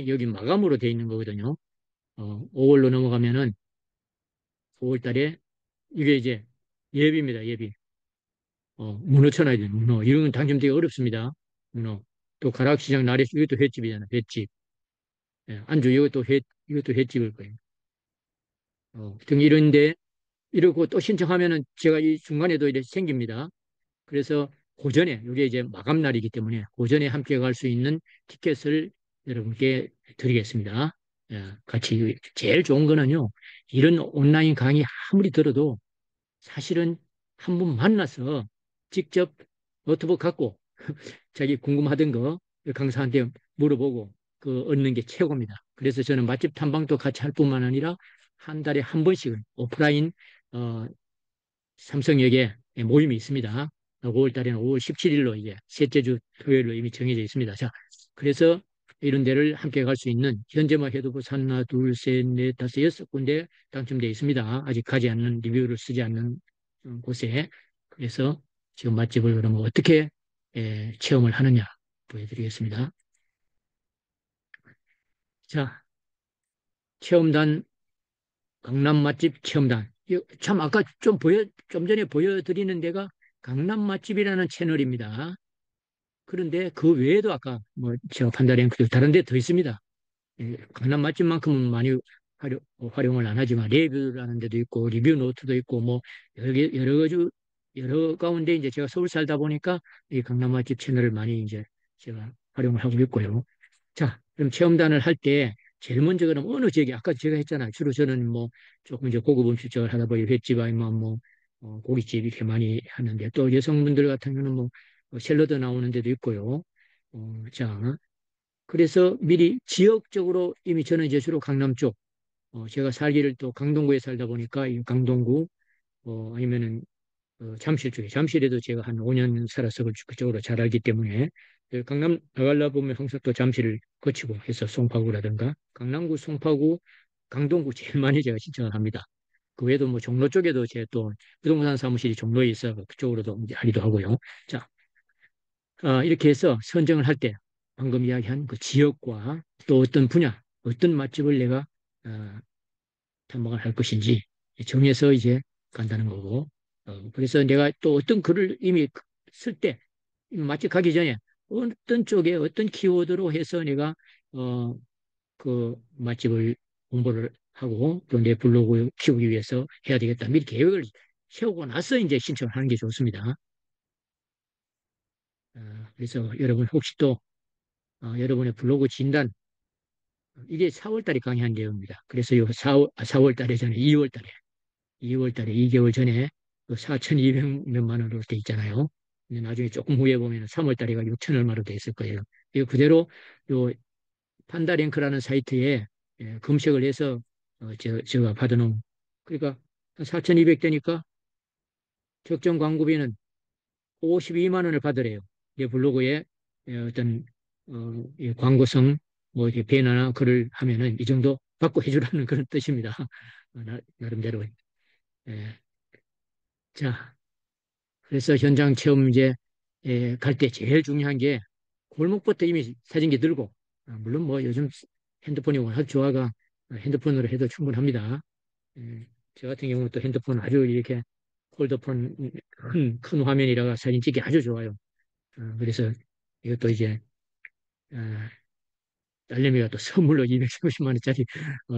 여기 마감으로 돼 있는 거거든요. 5월로 넘어가면은 5월 달에 이게 이제 예비입니다. 예비. 문어 쳐놔야 돼요, 문어. 이런 건 당첨되기 어렵습니다. 문어. 또 가락시장 나래, 이것도 횟집이잖아, 횟집. 예, 안주, 이것도 횟집일 거예요. 등 이런데, 이러고 또 신청하면은 제가 이 중간에도 이렇게 생깁니다. 그래서 고전에, 이게 이제 마감날이기 때문에 고전에 함께 갈 수 있는 티켓을 여러분께 드리겠습니다. 예, 같이, 제일 좋은 거는요, 이런 온라인 강의 아무리 들어도 사실은 한 분 만나서 직접 노트북 갖고 자기 궁금하던 거 강사한테 물어보고 그 얻는 게 최고입니다. 그래서 저는 맛집 탐방도 같이 할 뿐만 아니라 한 달에 한 번씩은 오프라인 어, 삼성역에 모임이 있습니다. 5월 달에는 5월 17일로 이제 셋째 주 토요일로 이미 정해져 있습니다. 자, 그래서 이런 데를 함께 갈 수 있는 현재만 해도 벌써 하나, 둘, 셋, 넷, 다섯, 여섯 군데 당첨되어 있습니다. 아직 가지 않는 리뷰를 쓰지 않는 곳에 그래서 지금 맛집을 그러면 어떻게 체험을 하느냐 보여드리겠습니다. 자, 체험단 강남 맛집 체험단. 참 아까 좀 전에 보여드리는 데가 강남 맛집이라는 채널입니다. 그런데 그 외에도 아까 뭐 제가 판단한 그 다른 데 더 있습니다. 강남 맛집만큼은 많이 활용을 안 하지만 레뷰라는 데도 있고 리뷰 노트도 있고 뭐 여러 가운데 이제 제가 서울 살다 보니까 이 강남 맛집 채널을 많이 이제 제가 활용을 하고 있고요. 자, 그럼 체험단을 할 때 제일 먼저 그럼 어느 지역에 아까 제가 했잖아요. 주로 저는 뭐 조금 이제 고급 음식점을 하다 보니 횟집 아니면 뭐 고깃집 이렇게 많이 하는데 또 여성분들 같은 경우는 뭐 샐러드 나오는 데도 있고요. 자, 그래서 미리 지역적으로 이미 저는 이제 주로 강남 쪽, 제가 살기를 또 강동구에 살다 보니까 이 강동구, 아니면은 잠실 쪽에, 잠실에도 제가 한 5년 살아서 그쪽으로 잘 알기 때문에 강남 나가려 보면 항상 또 잠실을 거치고 해서 송파구라든가 강남구, 송파구, 강동구 제일 많이 제가 신청을 합니다. 그 외에도 뭐 종로 쪽에도 제 또 부동산 사무실이 종로에 있어 그쪽으로도 이제 하기도 하고요. 자, 이렇게 해서 선정을 할 때 방금 이야기한 그 지역과 또 어떤 분야, 어떤 맛집을 내가 어, 탐방을 할 것인지 정해서 이제 간다는 거고. 그래서 내가 또 어떤 글을 이미 쓸 때, 맛집 가기 전에 어떤 쪽에 어떤 키워드로 해서 내가 어, 그 맛집을 공부를 하고 또 내 블로그 키우기 위해서 해야 되겠다. 미리 계획을 세우고 나서 이제 신청을 하는 게 좋습니다. 그래서 여러분 혹시 또 여러분의 블로그 진단 이게 4월 달에 강의한 내용입니다. 그래서 요 4월 달에 전에 2월 달에 2월 달에 2개월 전에 그 4,200 몇만 원으로 돼 있잖아요. 근데 나중에 조금 후에 보면 3월 달에가 6천 얼마로 돼 있을 거예요. 이거 그대로 요 판다랭크라는 사이트에 검색을 해서 제가 받아놓은 그러니까 4,200 되니까 적정 광고비는 52만 원을 받으래요. 이 블로그에 어떤 이 광고성 뭐 이렇게 배너나 글을 하면은 이 정도 받고 해주라는 그런 뜻입니다. 나름대로. 예. 자, 그래서 현장 체험 이제 갈 때 제일 중요한 게 골목부터 이미 사진기 들고 물론 뭐 요즘 핸드폰이 워낙 좋아가 핸드폰으로 해도 충분합니다. 저 같은 경우는 또 핸드폰 아주 이렇게 폴더폰 큰 화면이라가 사진 찍기 아주 좋아요. 그래서 이것도 이제 어, 딸내미가 또 선물로 230만 원짜리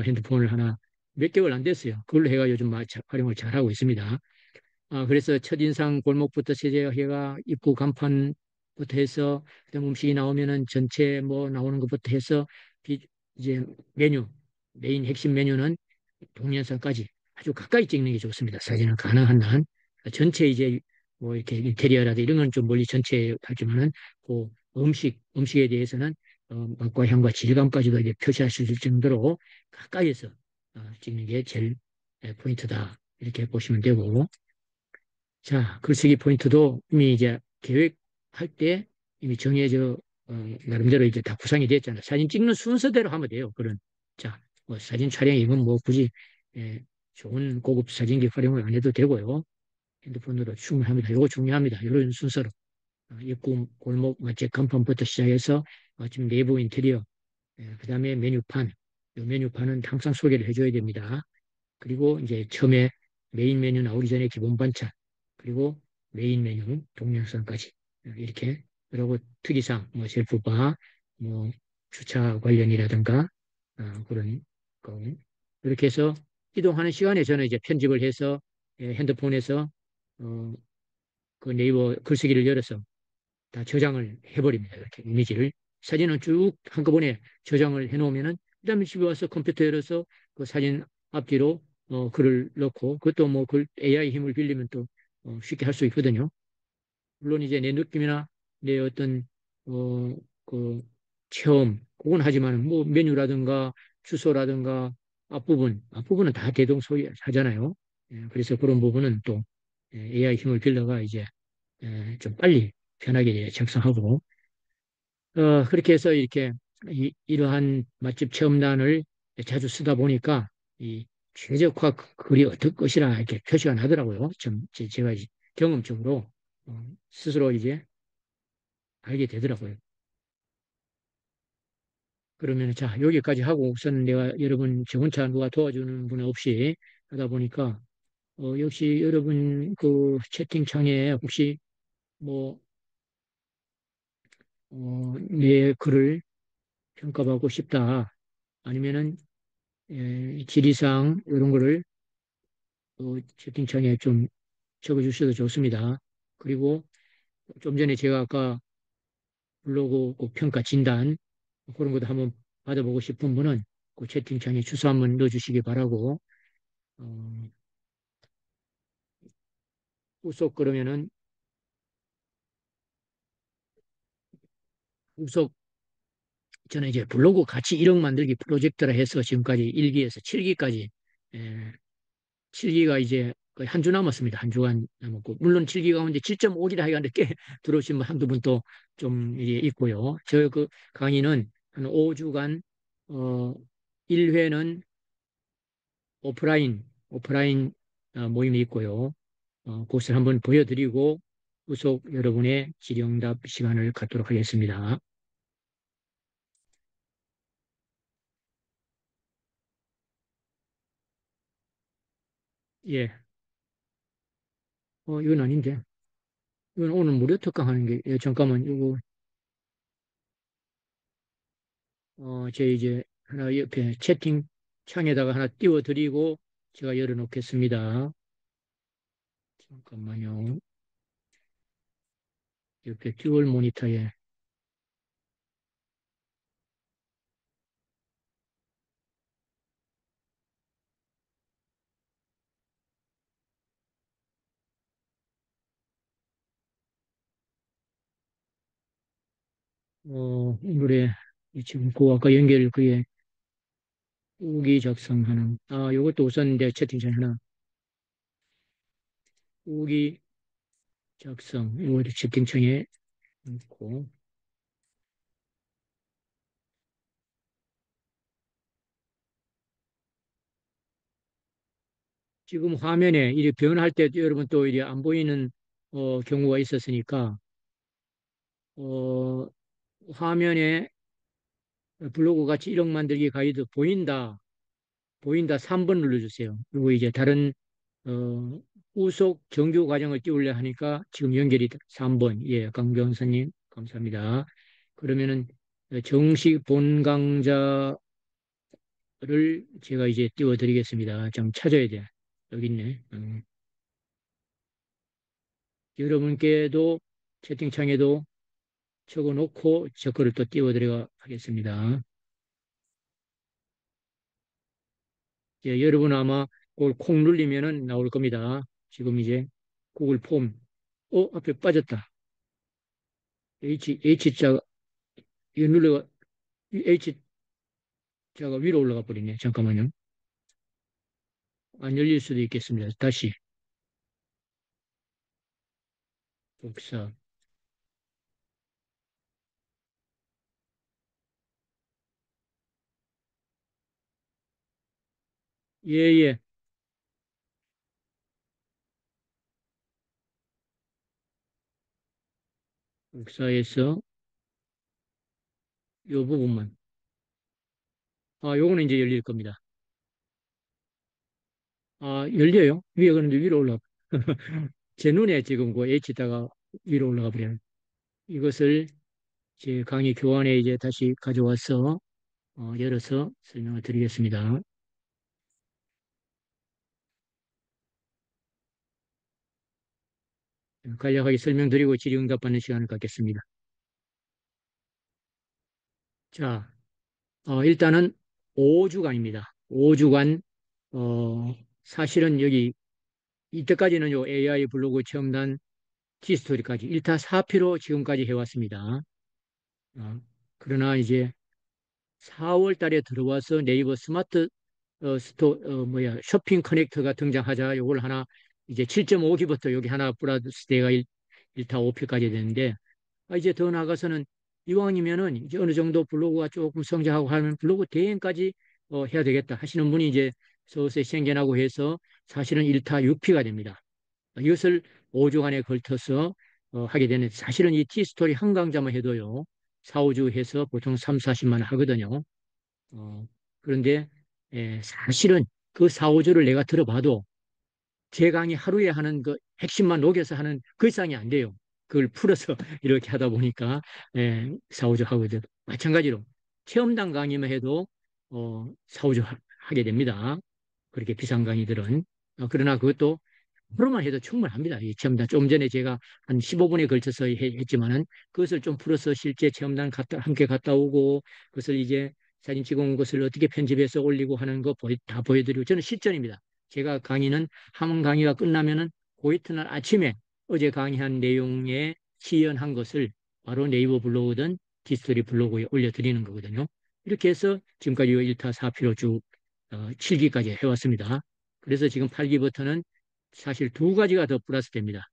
핸드폰을 하나 몇 개월 안 됐어요. 그걸로 해가 요즘 활용을 잘하고 있습니다. 그래서 첫인상 골목부터 세제해가 입구 간판부터 해서 그다음 음식이 나오면은 전체 뭐 나오는 것부터 해서 이제 메뉴 메인 핵심 메뉴는 동영상까지 아주 가까이 찍는 게 좋습니다. 사진은 가능한 한 전체 이제 뭐 이렇게 인테리어라든지 이런 건 좀 멀리 전체 하지만은 그 음식에 대해서는 맛과 향과 질감까지도 이제 표시할 수 있을 정도로 가까이에서 찍는 게 제일 포인트다 이렇게 보시면 되고 자 글쓰기 포인트도 이미 이제 계획할 때 이미 정해져 나름대로 이제 다 구상이 됐잖아요. 사진 찍는 순서대로 하면 돼요. 그런 자 뭐 사진 촬영 이건 뭐 굳이 예, 좋은 고급 사진기 활용을 안 해도 되고요. 핸드폰으로 충분합니다. 이거 중요합니다. 이런 순서로 입구, 골목, 맛집 간판부터 시작해서 지금 내부 인테리어, 그다음에 메뉴판. 이 메뉴판은 항상 소개를 해줘야 됩니다. 그리고 이제 처음에 메인 메뉴 나오기 전에 기본 반찬, 그리고 메인 메뉴 동영상까지 이렇게 그리고 특이사항, 뭐 셀프바, 뭐 주차 관련이라든가 그런 거 이렇게 해서 이동하는 시간에 저는 이제 편집을 해서 핸드폰에서 어, 그 네이버 글쓰기를 열어서 다 저장을 해버립니다. 이렇게 이미지를 사진은 쭉 한꺼번에 저장을 해놓으면은 그다음에 집에 와서 컴퓨터 열어서 그 사진 앞뒤로 글을 넣고 그것도 뭐 AI 힘을 빌리면 또 쉽게 할 수 있거든요. 물론 이제 내 느낌이나 내 어떤 그 체험 그건 하지만 뭐 메뉴라든가 주소라든가 앞부분은 다 대동소이하잖아요. 그래서 그런 부분은 또 AI 힘을 빌려가 이제 좀 빨리 편하게 작성하고 그렇게 해서 이렇게 이러한 맛집 체험단을 자주 쓰다 보니까 이 최적화 글이 어떨 것이라 이렇게 표시가 나더라고요. 제가 이제 경험적으로 스스로 이제 알게 되더라고요. 그러면 자 여기까지 하고 우선 내가 여러분 저 혼자 누가 도와주는 분 없이 하다 보니까 역시 여러분 그 채팅창에 혹시 뭐 내 글을 평가받고 싶다 아니면은 지리상 이런 거를 채팅창에 좀 적어주셔도 좋습니다. 그리고 좀 전에 제가 아까 블로그 그 평가 진단 그런 것도 한번 받아보고 싶은 분은 그 채팅창에 주소 한번 넣어주시기 바라고 어, 후속 그러면은 후속 저는 이제 블로그 같이 1억 만들기 프로젝트라 해서 지금까지 1기에서 7기까지 7기가 이제 거의 한 주 남았습니다. 한 주간 남았고. 물론 7기 가운데 7.5기라 하여간 늦게 들어오신 분 한두 분 또 좀 있고요. 저 그 강의는 한 5주간, 1회는 오프라인 모임이 있고요. 그것을 한번 보여드리고 후속 여러분의 질의응답 시간을 갖도록 하겠습니다. 예, 이건 아닌데. 이건 오늘 무료 특강하는 게, 예, 잠깐만, 이거, 제 이제 하나 옆에 채팅 창에다가 하나 띄워드리고 제가 열어놓겠습니다. 잠깐만요. 옆에 듀얼 모니터에, 오늘의 지금 그 아까 연결 그에 후기 작성하는, 요것도 우선 내 채팅창에 하나, 후기 작성, 이거 채팅창에 넣고, 지금 화면에 이렇게 변할 때 여러분 또 이게 안 보이는 경우가 있었으니까 어, 화면에 블로그 같이 1억 만들기 가이드 보인다 3번 눌러주세요. 그리고 이제 다른 어, 후속 정규 과정을 띄우려 하니까 지금 연결이 3번. 예, 강병선님 감사합니다. 그러면은 정식 본 강좌를 제가 이제 띄워드리겠습니다. 좀 찾아야 돼. 여기 있네. 여러분께도 채팅창에도 적어 놓고 저 거를 또 띄워드려 하겠습니다. 예, 여러분 아마 그걸 콩 눌리면은 나올 겁니다. 지금 이제 구글 폼. 앞에 빠졌다. H자, 이거 눌러, H자가 위로 올라가 버리네. 잠깐만요. 안 열릴 수도 있겠습니다. 다시. 복사. 예, 예. 복사해서 요 부분만. 요거는 이제 열릴 겁니다. 열려요? 위에 그런데 위로 올라가. 제 눈에 지금 그 H자가 위로 올라가 버려요. 이것을 제 강의 교환에 이제 다시 가져와서 열어서 설명을 드리겠습니다. 간략하게 설명드리고 질의응답받는 시간을 갖겠습니다. 자, 일단은 5주간입니다. 5주간, 사실은 여기 이때까지는 요 AI 블로그 체험단 티스토리까지 1타 4피로 지금까지 해왔습니다. 그러나 이제 4월 달에 들어와서 네이버 스마트 쇼핑 커넥터가 등장하자 요걸 하나 이제 7.5기부터 여기 하나 플러스 대가 1타 5피까지 되는데 이제 더 나아가서는 이왕이면은 이제 어느 정도 블로그가 조금 성장하고 하면 블로그 대행까지 해야 되겠다 하시는 분이 이제 서서히 생겨나고 해서 사실은 1타 6피가 됩니다. 이것을 5주간에 걸쳐서 하게 되는 사실은 이 티스토리 한 강좌만 해도요 4, 5주 해서 보통 3, 40만 원 하거든요. 그런데 사실은 그 4, 5주를 내가 들어봐도 제 강의 하루에 하는 그 핵심만 녹여서 하는 그 이상이 안 돼요. 그걸 풀어서 이렇게 하다 보니까 4, 5주 하거든. 마찬가지로 체험단 강의만 해도 4, 5주 하게 됩니다. 그렇게 비싼 강의들은. 그러나 그것도 하루만 해도 충분합니다. 이 체험단. 좀 전에 제가 한 15분에 걸쳐서 했지만은 그것을 좀 풀어서 실제 체험단 함께 갔다 오고 그것을 이제 사진 찍어온 것을 어떻게 편집해서 올리고 하는 거 다 보여드리고 저는 실전입니다. 제가 강의는 한 강의가 끝나면은 그 이튿날 아침에 어제 강의한 내용에 시연한 것을 바로 네이버 블로그든 디스토리 블로그에 올려드리는 거거든요. 이렇게 해서 지금까지 1타 4피로 쭉 7기까지 해왔습니다. 그래서 지금 8기부터는 사실 두 가지가 더 플러스 됩니다.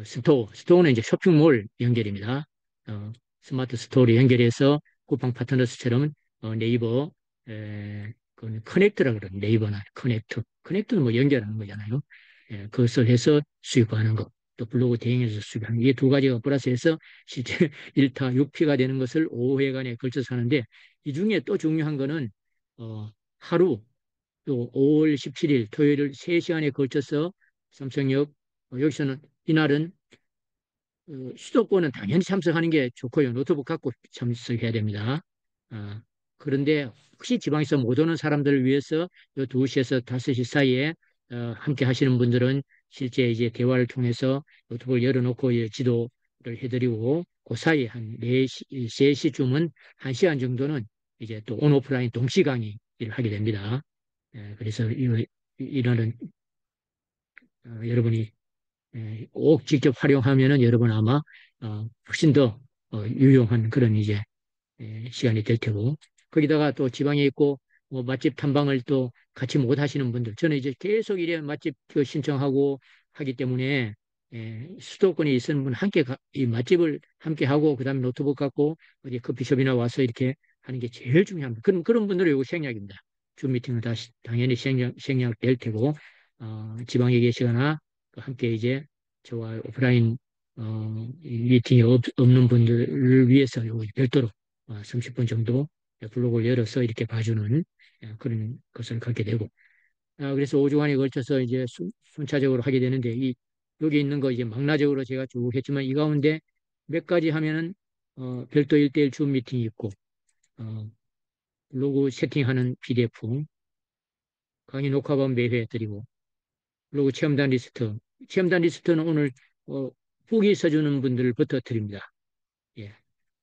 스토어는 이제 쇼핑몰 연결입니다. 어, 스마트 스토어로 연결해서 쿠팡 파트너스처럼 네이버 그 커넥트라 그러는 네이버나 커넥트는 뭐 연결하는 거잖아요. 그것을 해서 수입하는 것. 또 블로그 대행해서 수입하는 이게 두 가지가 플러스해서 실제 1타 6피가 되는 것을 5회간에 걸쳐서 하는데 이 중에 또 중요한 거는 하루 또 5월 17일 토요일 3시간에 걸쳐서 삼성역 여기서는 이날은 수도권은 당연히 참석하는 게 좋고요. 노트북 갖고 참석해야 됩니다. 어, 그런데 혹시 지방에서 못 오는 사람들을 위해서 이 2시에서 5시 사이에 함께 하시는 분들은 실제 이제 대화를 통해서 노트북을 열어놓고 지도를 해드리고 그 사이 한 4시, 3시쯤은 1시간 정도는 이제 또 온오프라인 동시 강의를 하게 됩니다. 그래서 이거는 여러분이 꼭 직접 활용하면은 여러분 아마 훨씬 더 유용한 그런 이제 시간이 될 테고 거기다가 또 지방에 있고 뭐 맛집 탐방을 또 같이 못 하시는 분들 저는 이제 계속 이래 맛집 그 신청하고 하기 때문에 수도권에 있는 분 함께 이 맛집을 함께 하고 그다음에 노트북 갖고 어디 커피숍이나 와서 이렇게 하는 게 제일 중요합니다. 그런 분들은 이거 생략입니다. 줌 미팅은 다시 당연히 생략될 테고 지방에 계시거나 함께 이제 저와 오프라인 미팅이 없는 분들을 위해서 요 별도로 30분 정도 블로그를 열어서 이렇게 봐주는 그런 것을 갖게 되고 그래서 5주간에 걸쳐서 이제 순차적으로 하게 되는데 여기 있는 거 이제 망라적으로 제가 쭉 했지만 이 가운데 몇 가지 하면은 별도 1대1 줌 미팅이 있고 어, 블로그 세팅하는 PDF 강의 녹화본 매회 드리고 블로그 체험단 리스트는 오늘 어, 후기 써주는 분들부터 드립니다. 예.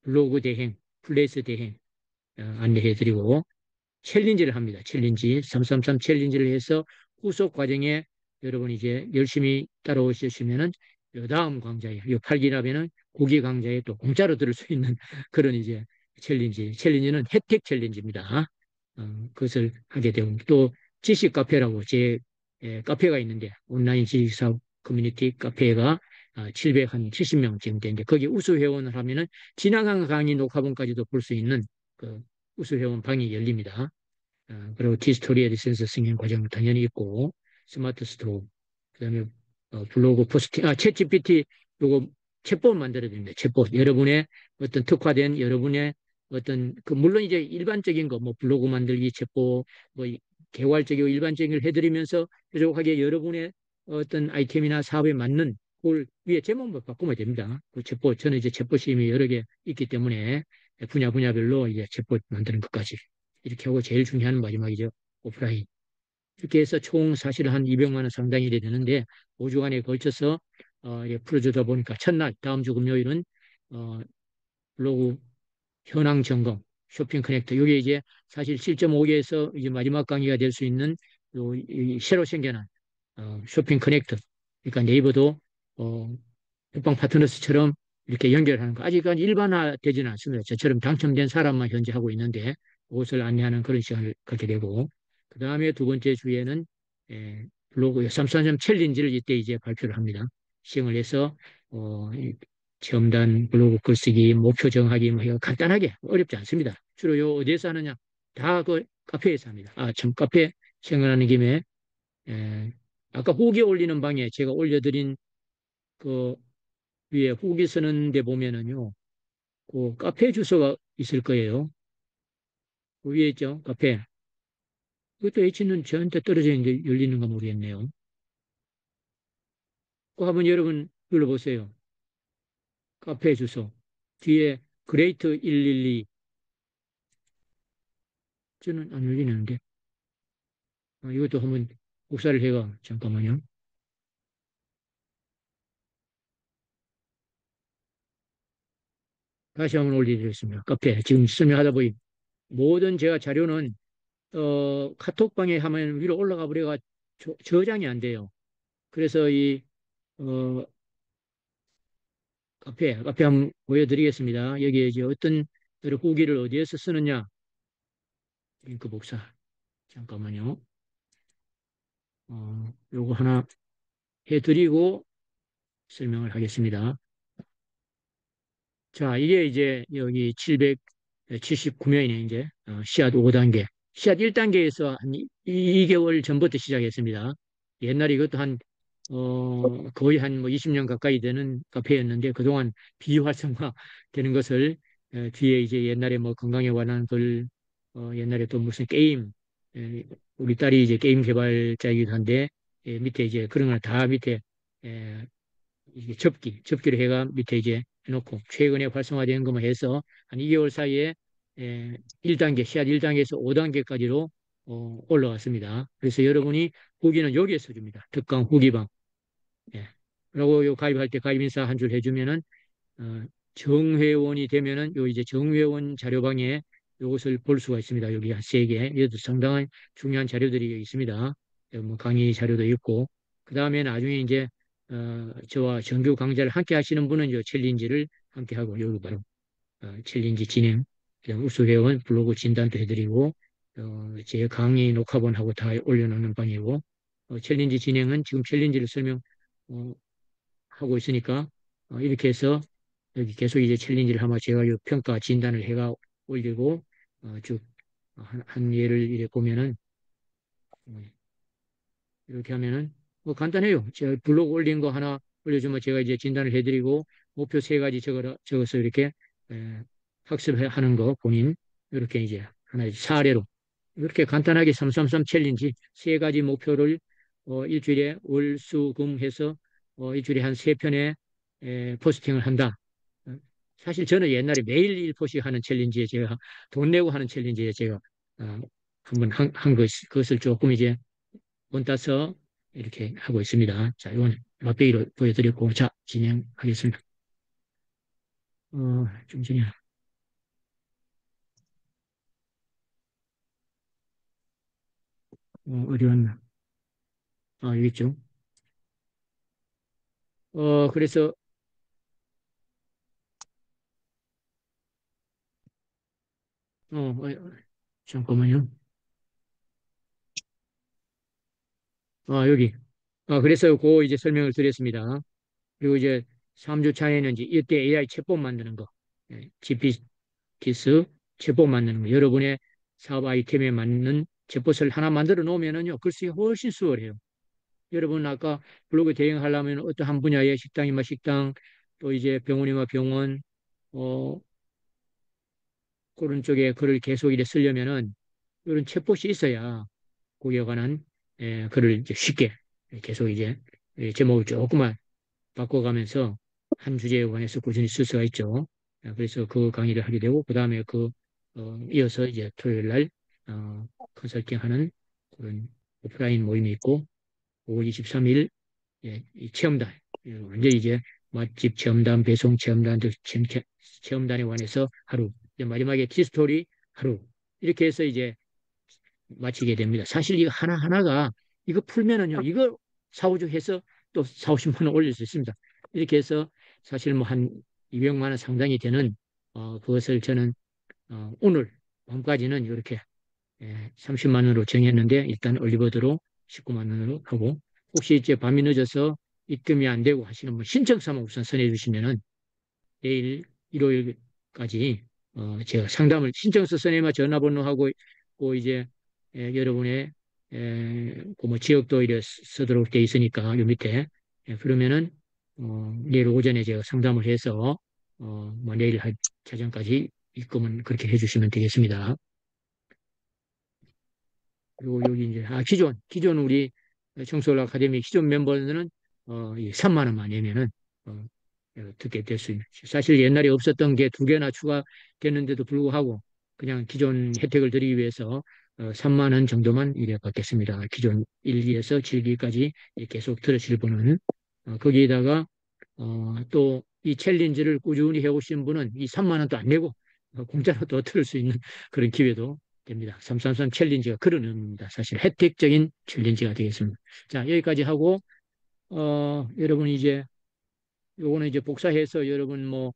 블로그 대행, 플레이스 대행 안내해드리고 챌린지를 합니다. 챌린지 333 챌린지를 해서 후속 과정에 여러분 이제 열심히 따라오시면은 요 다음 강좌에 요 8기랍에는 고기 강좌에 또 공짜로 들을 수 있는 그런 이제 챌린지는 혜택 챌린지입니다. 그것을 하게 되고 또 지식 카페라고 제 카페가 있는데 온라인 지식사업 커뮤니티 카페가 770명 지금 되는데 거기 우수 회원을 하면은 지나간 강의 녹화본까지도 볼 수 있는 그 우수 회원 방이 열립니다. 그리고 티스토리에 리센스 승인 과정 당연히 있고 스마트 스토어 그다음에 블로그 포스팅 챗 GPT 요거 챗봇 만들어야 됩니다. 챗봇 여러분의 어떤 특화된 여러분의 어떤 물론 이제 일반적인 거 뭐 블로그 만들기 챗봇 뭐 개괄적이고 일반적인 걸 해드리면서 뾰족하게 여러분의 어떤 아이템이나 사업에 맞는 그걸 위에 제목만 바꾸면 됩니다. 그 챗봇 저는 이제 챗봇이 이미 여러 개 있기 때문에 분야별로 이제 챗봇 만드는 것까지 이렇게 하고 제일 중요한 마지막이죠. 오프라인. 이렇게 해서 총 사실 한 200만 원 상당히 되는데 5주간에 걸쳐서 예, 풀어주다 보니까 첫날 다음 주 금요일은 어, 블로그 현황 점검, 쇼핑 커넥터. 이게 이제 사실 7.5개에서 이제 마지막 강의가 될 수 있는 새로 생겨난 쇼핑 커넥터. 그러니까 네이버도 쿠팡 파트너스처럼 이렇게 연결하는 거. 아직까지 일반화되지는 않습니다. 저처럼 당첨된 사람만 현재 하고 있는데 그것을 안내하는 그런 시간을 갖게 되고 그 다음에 두 번째 주에는 블로그 333 챌린지를 이때 이제 발표를 합니다. 시행을 해서 체험단 블로그 글쓰기, 목표 정하기 뭐 이거 간단하게 어렵지 않습니다. 주로 어디에서 하느냐? 다 그 카페에서 합니다. 참 카페 생각나는 김에 에, 아까 후기 올리는 방에 제가 올려드린 그 위에 후기 쓰는 데 보면은요, 그 카페 주소가 있을 거예요. 그 위에 있죠, 카페. 그것도 H는 저한테 떨어져 있는데 열리는가 모르겠네요. 그 한번 여러분 눌러보세요. 카페 주소. 뒤에 그레이트 112. 저는 안 열리는데. 이것도 한번 복사를 해가. 잠깐만요. 다시 한번 올려드리겠습니다. 카페. 지금 설명하다 보니 모든 제가 자료는 카톡방에 하면 위로 올라가 버려가 저장이 안 돼요. 그래서 어, 카페 한번 보여드리겠습니다. 여기에 이제 어떤 후기를 어디에서 쓰느냐. 링크 복사. 잠깐만요. 요거 하나 해드리고 설명을 하겠습니다. 자, 이게 이제 여기 779명이네, 이제. 씨앗 5단계. 씨앗 1단계에서 한 2개월 전부터 시작했습니다. 옛날에 이것도 거의 한 뭐 20년 가까이 되는 카페였는데, 그동안 비활성화 되는 것을, 뒤에 이제 옛날에 뭐 건강에 관한 글, 옛날에 또 무슨 게임, 에, 우리 딸이 이제 게임 개발자이기도 한데, 밑에 이제 그런 걸 다 밑에, 이게 접기를 해가 밑에 이제 해놓고 최근에 활성화된 것만 해서 한 2개월 사이에 1단계, 씨앗 1단계에서 5단계까지로 올라갔습니다. 그래서 여러분이 후기는 여기에서 줍니다. 특강 후기방. 예. 그리고 요 가입할 때 가입인사 한 줄 해주면은 어, 정회원이 되면은 요 이제 정회원 자료방에 이것을 볼 수가 있습니다. 여기 한 3개. 이것도 상당한 중요한 자료들이 여기 있습니다. 여기 뭐 강의 자료도 있고. 그 다음에 나중에 이제, 저와 정규 강좌를 함께 하시는 분은 요 챌린지를 함께 하고, 여기 바로, 챌린지 진행, 그다음 우수회원 블로그 진단도 해드리고, 제 강의 녹화본하고 다 올려놓는 방이고, 챌린지 진행은 지금 챌린지를 어, 하고 있으니까, 이렇게 해서 여기 계속 이제 챌린지를 하면 제가 이 평가 진단을 해가 올리고 쭉 한 예를 이렇게 보면은 음, 이렇게 하면은 뭐 간단해요. 제가 블로그 올린 거 하나 올려주면 제가 이제 진단을 해드리고 목표 3가지 적어서 이렇게 에, 학습하는 거 본인 이렇게 이제 하나의 사례로 이렇게 간단하게 333 챌린지 3가지 목표를 일주일에 월, 수, 금 해서 일주일에 한 3편의 포스팅을 한다. 어, 사실 저는 옛날에 매일 1포씩 하는 챌린지에 제가 돈 내고 하는 챌린지에 제가 한번 한 그것을 조금 이제 본따서 이렇게 하고 있습니다. 자, 이건 맛배기로 보여드렸고, 자, 진행하겠습니다. 좀 전에, 어디 왔나? 여기 있죠. 그래서, 잠깐만요. 여기. 그래서 그 이제 설명을 드렸습니다. 그리고 이제 3주 차에는 이제 이때 AI 챗봇 만드는 거, GPT스 챗봇 만드는 거, 여러분의 사업 아이템에 맞는 챗봇을 하나 만들어 놓으면은요, 글쓰기 훨씬 수월해요. 여러분 아까 블로그 대행하려면 어떤 한 분야의 식당이면 식당, 또 이제 병원이면 병원, 어, 그런 쪽에 글을 계속 이렇게 쓰려면은 이런 챗봇이 있어야 거기에 관한 글을 이제 쉽게 계속 이제 제목을 조금만 바꿔가면서 한 주제에 관해서 꾸준히 쓸 수가 있죠. 그래서 그 강의를 하게 되고, 그 다음에 이어서 이제 토요일 날, 컨설팅하는 그런 오프라인 모임이 있고, 5월 23일, 이 체험단, 완전히 이제 맛집 체험단, 배송 체험단, 체험단에 관해서 하루, 이제 마지막에 티스토리 하루, 이렇게 해서 이제 마치게 됩니다. 사실 이거 하나하나가 이거 풀면은요, 이거 사오죽 해서 또 4, 50만 원 올릴 수 있습니다. 이렇게 해서 사실 뭐 한 200만 원 상당이 되는 그것을 저는 오늘 밤까지는 이렇게 30만 원으로 정했는데 일단 올리버드로 19만 원으로 하고 혹시 이제 밤이 늦어서 입금이 안 되고 하시는 분 신청서만 우선 선해 주시면은 내일 일요일까지 제가 상담을 신청서 써내면 전화번호하고 이제 여러분의 그뭐 지역도 이래 쓰도록 돼 있으니까 요 밑에 그러면은 내일 오전에 제가 상담을 해서 뭐 내일 할 자정까지 입금은 그렇게 해주시면 되겠습니다. 그리고 여기 이제 기존 우리 청소년 아카데미 기존 멤버들은 이 3만 원만 내면은 어, 듣게 될 수 있는. 사실 옛날에 없었던 게 2개나 추가됐는데도 불구하고 그냥 기존 혜택을 드리기 위해서 3만 원 정도만 이래 받겠습니다. 기존 1기에서 7기까지 계속 들으실 분은 거기에다가 또 이 챌린지를 꾸준히 해오신 분은 이 3만 원도 안 내고 공짜로 또 들을 수 있는 그런 기회도 됩니다. 333 챌린지가 그런 의미입니다. 사실 혜택적인 챌린지가 되겠습니다. 자, 여기까지 하고, 여러분 이제, 요거는 이제 복사해서 여러분 뭐,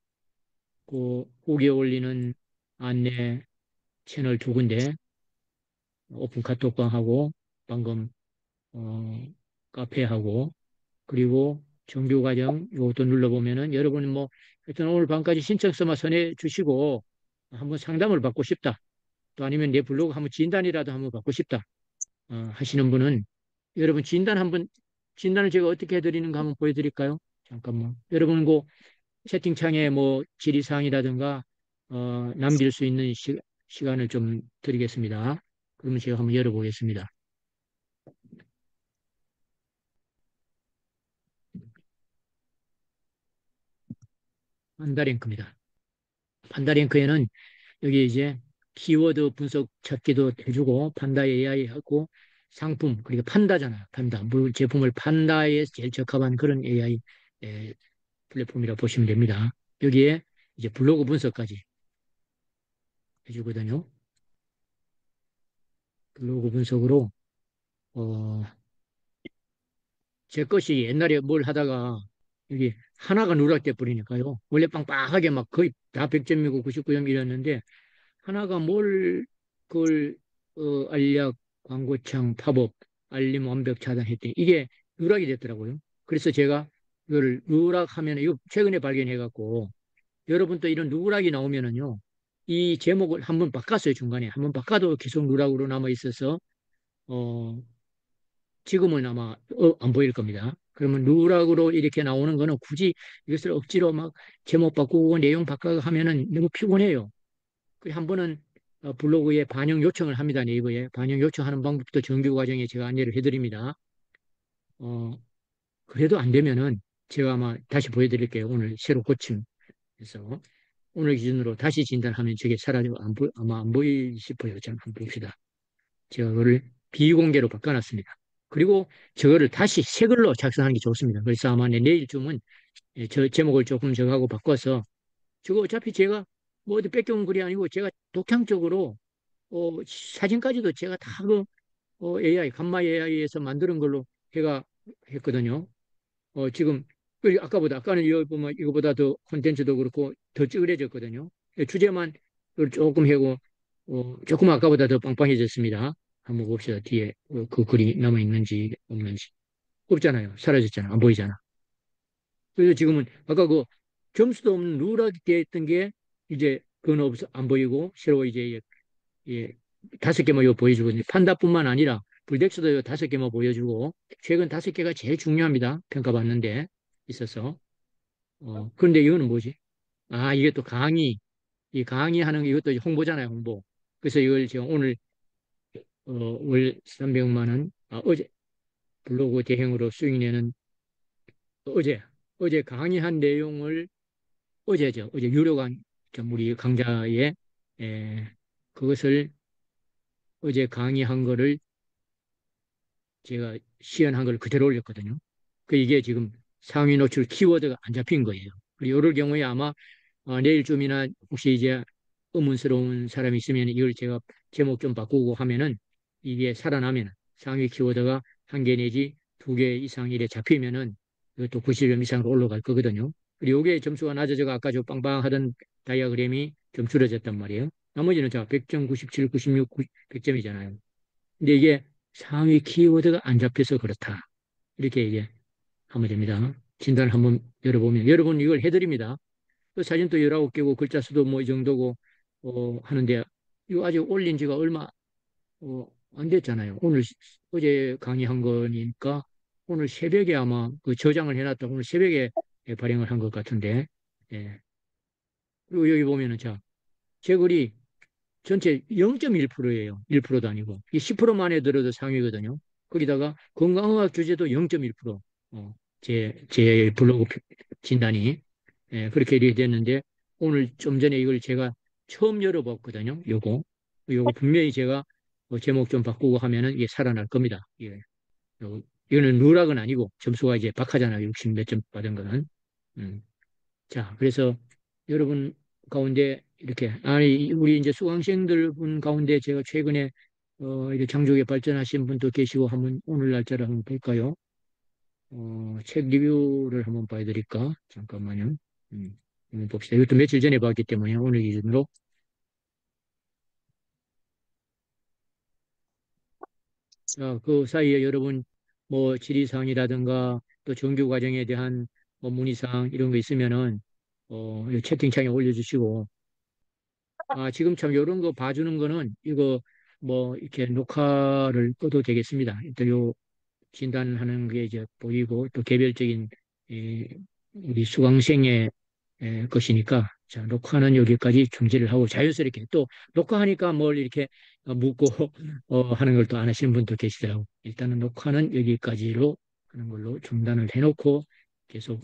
후기에 올리는 안내 채널 2군데, 오픈 카톡방하고, 방금, 카페하고, 그리고 정규과정 이것도 눌러보면은 여러분 뭐 하여튼 오늘 밤까지 신청서만 전해 주시고 한번 상담을 받고 싶다. 또 아니면 내 블로그 한번 진단이라도 한번 받고 싶다. 하시는 분은 여러분 진단을 제가 어떻게 해드리는가 한번 보여드릴까요? 잠깐만. 여러분 그 채팅창에 뭐 질의사항이라든가 남길 수 있는 시간을 좀 드리겠습니다. 그러면 제가 한번 열어보겠습니다. 판다랭크입니다. 판다랭크에는 여기 이제 키워드 분석 찾기도 해주고 판다 AI하고 상품 그러니까 판다잖아요. 판다 물 제품을 판다에 제일 적합한 그런 AI 플랫폼이라 보시면 됩니다. 여기에 이제 블로그 분석까지 해주거든요. 블로그 분석으로 어, 제 것이 옛날에 뭘 하다가 여기 하나가 누락돼 버리니까요. 원래 빵빵하게 막 거의 다 100점이고 99점 이랬는데 하나가 뭘 그걸 알약, 광고창, 팝업, 알림 완벽 차단했더니 이게 누락이 됐더라고요. 그래서 제가 이거를 누락하면 이거 최근에 발견해 갖고 여러분도 이런 누락이 나오면은요. 이 제목을 한번 바꿨어요. 중간에 한번 바꿔도 계속 누락으로 남아 있어서 어 지금은 아마 안 보일 겁니다. 그러면 누락으로 이렇게 나오는 거는 굳이 이것을 억지로 막 제목 바꾸고 내용 바꾸고 하면은 너무 피곤해요. 그 한 번은 블로그에 반영 요청을 합니다. 네이버에 반영 요청하는 방법도 정규 과정에 제가 안내를 해드립니다. 어, 그래도 안 되면은 제가 아마 다시 보여드릴게요. 오늘 새로 고침해서 오늘 기준으로 다시 진단하면 저게 사라지고 아마 안 보일 싶어요. 좀 한번 봅시다. 제가 그거를 비공개로 바꿔놨습니다. 그리고 저거를 다시 새 글로 작성하는 게 좋습니다. 그래서 아마 내일쯤은 저 제목을 조금 저거하고 바꿔서 저거 어차피 제가 뭐 어디 뺏겨온 글이 아니고 제가 독창적으로 사진까지도 제가 다 그 AI, 감마 AI에서 만드는 걸로 제가 했거든요. 지금 아까는 이거 보면 이거보다 더 콘텐츠도 그렇고 더 찌그러졌거든요. 주제만 조금 하고 조금 아까보다 더 빵빵해졌습니다. 한번 봅시다. 뒤에 그 글이 남아 있는지 없는지. 없잖아요. 사라졌잖아. 안 보이잖아. 그래서 지금은 아까 그 점수도 없는 누락이 되어 있던 게 이제 그건 없어 안 보이고 새로 이제 예, 5개만 요 보여주고 판다뿐만 아니라 불덱스도 요 5개만 보여주고 최근 5개가 제일 중요합니다. 평가받는데 있어서 그런데 이거는 뭐지? 이게 또 이 강의하는 이것도 홍보잖아요. 홍보. 그래서 이걸 제가 오늘 월 300만 원 어제 블로그 대행으로 수익 내는 어제 강의한 내용을 어제 유료 우리 강좌에 그것을 어제 강의한 거를 제가 시연한 걸 그대로 올렸거든요. 이게 지금 상위 노출 키워드가 안 잡힌 거예요. 그리고 이럴 경우에 아마 내일쯤이나 혹시 이제 의문스러운 사람이 있으면 이걸 제가 제목 좀 바꾸고 하면은 이게 살아나면 상위 키워드가 한 개 내지 2개 이상 이래 잡히면은 이것도 90점 이상으로 올라갈 거거든요. 그리고 이게 점수가 낮아져가 아까 저 빵빵하던 다이어그램이 좀 줄어졌단 말이에요. 나머지는 자 100점, 97, 96, 100점이잖아요. 근데 이게 상위 키워드가 안 잡혀서 그렇다. 이렇게 이제 하면 됩니다. 진단을 한번 열어보면 여러분 이걸 해드립니다. 그 사진도 19개고 글자 수도 뭐 이 정도고 하는데 이거 아직 올린 지가 얼마 어, 안 됐잖아요. 어제 강의한 거니까 오늘 새벽에 아마 그 저장을 해놨다 오늘 새벽에 발행을 한 것 같은데 예. 그리고 여기 보면은 자, 제 글이 전체 0.1%예요. 1%도 아니고. 이 10%만에 들어도 상위거든요. 거기다가 건강의학 주제도 0.1%. 제 블로그 진단이. 그렇게 이렇게 됐는데 오늘 좀 전에 이걸 제가 처음 열어봤거든요. 요거 분명히 제가 제목 좀 바꾸고 하면은 이게 살아날 겁니다. 예. 이거는 누락은 아니고 점수가 이제 박하잖아요. 60 몇 점 받은 거는. 음. 자, 그래서 여러분 가운데 이렇게, 우리 이제 수강생들 분 가운데 제가 최근에, 이렇게 장족에 발전하신 분도 계시고 한번 오늘 날짜를 한번 볼까요? 책 리뷰를 한번 봐야 되니까, 잠깐만요. 한번 봅시다. 이것도 며칠 전에 봤기 때문에 오늘 기준으로. 자, 그 사이에 여러분 뭐 질의사항이라든가 또 정규 과정에 대한 뭐 문의사항 이런 거 있으면은 이 채팅창에 올려주시고 지금 참 이런 거 봐주는 거는 이거 뭐 이렇게 녹화를 꺼도 되겠습니다. 또 요 진단하는 게 이제 보이고 또 개별적인 이, 우리 수강생의 것이니까 자 녹화는 여기까지 중지를 하고 자연스럽게 또 녹화하니까 뭘 이렇게 묻고 하는 걸 또 안 하시는 분도 계시더라고. 일단은 녹화는 여기까지로 하는 걸로 중단을 해놓고 계속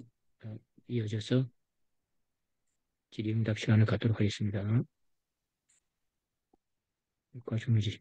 이어져서 질의응답 시간을 갖도록 하겠습니다. 녹화 중지.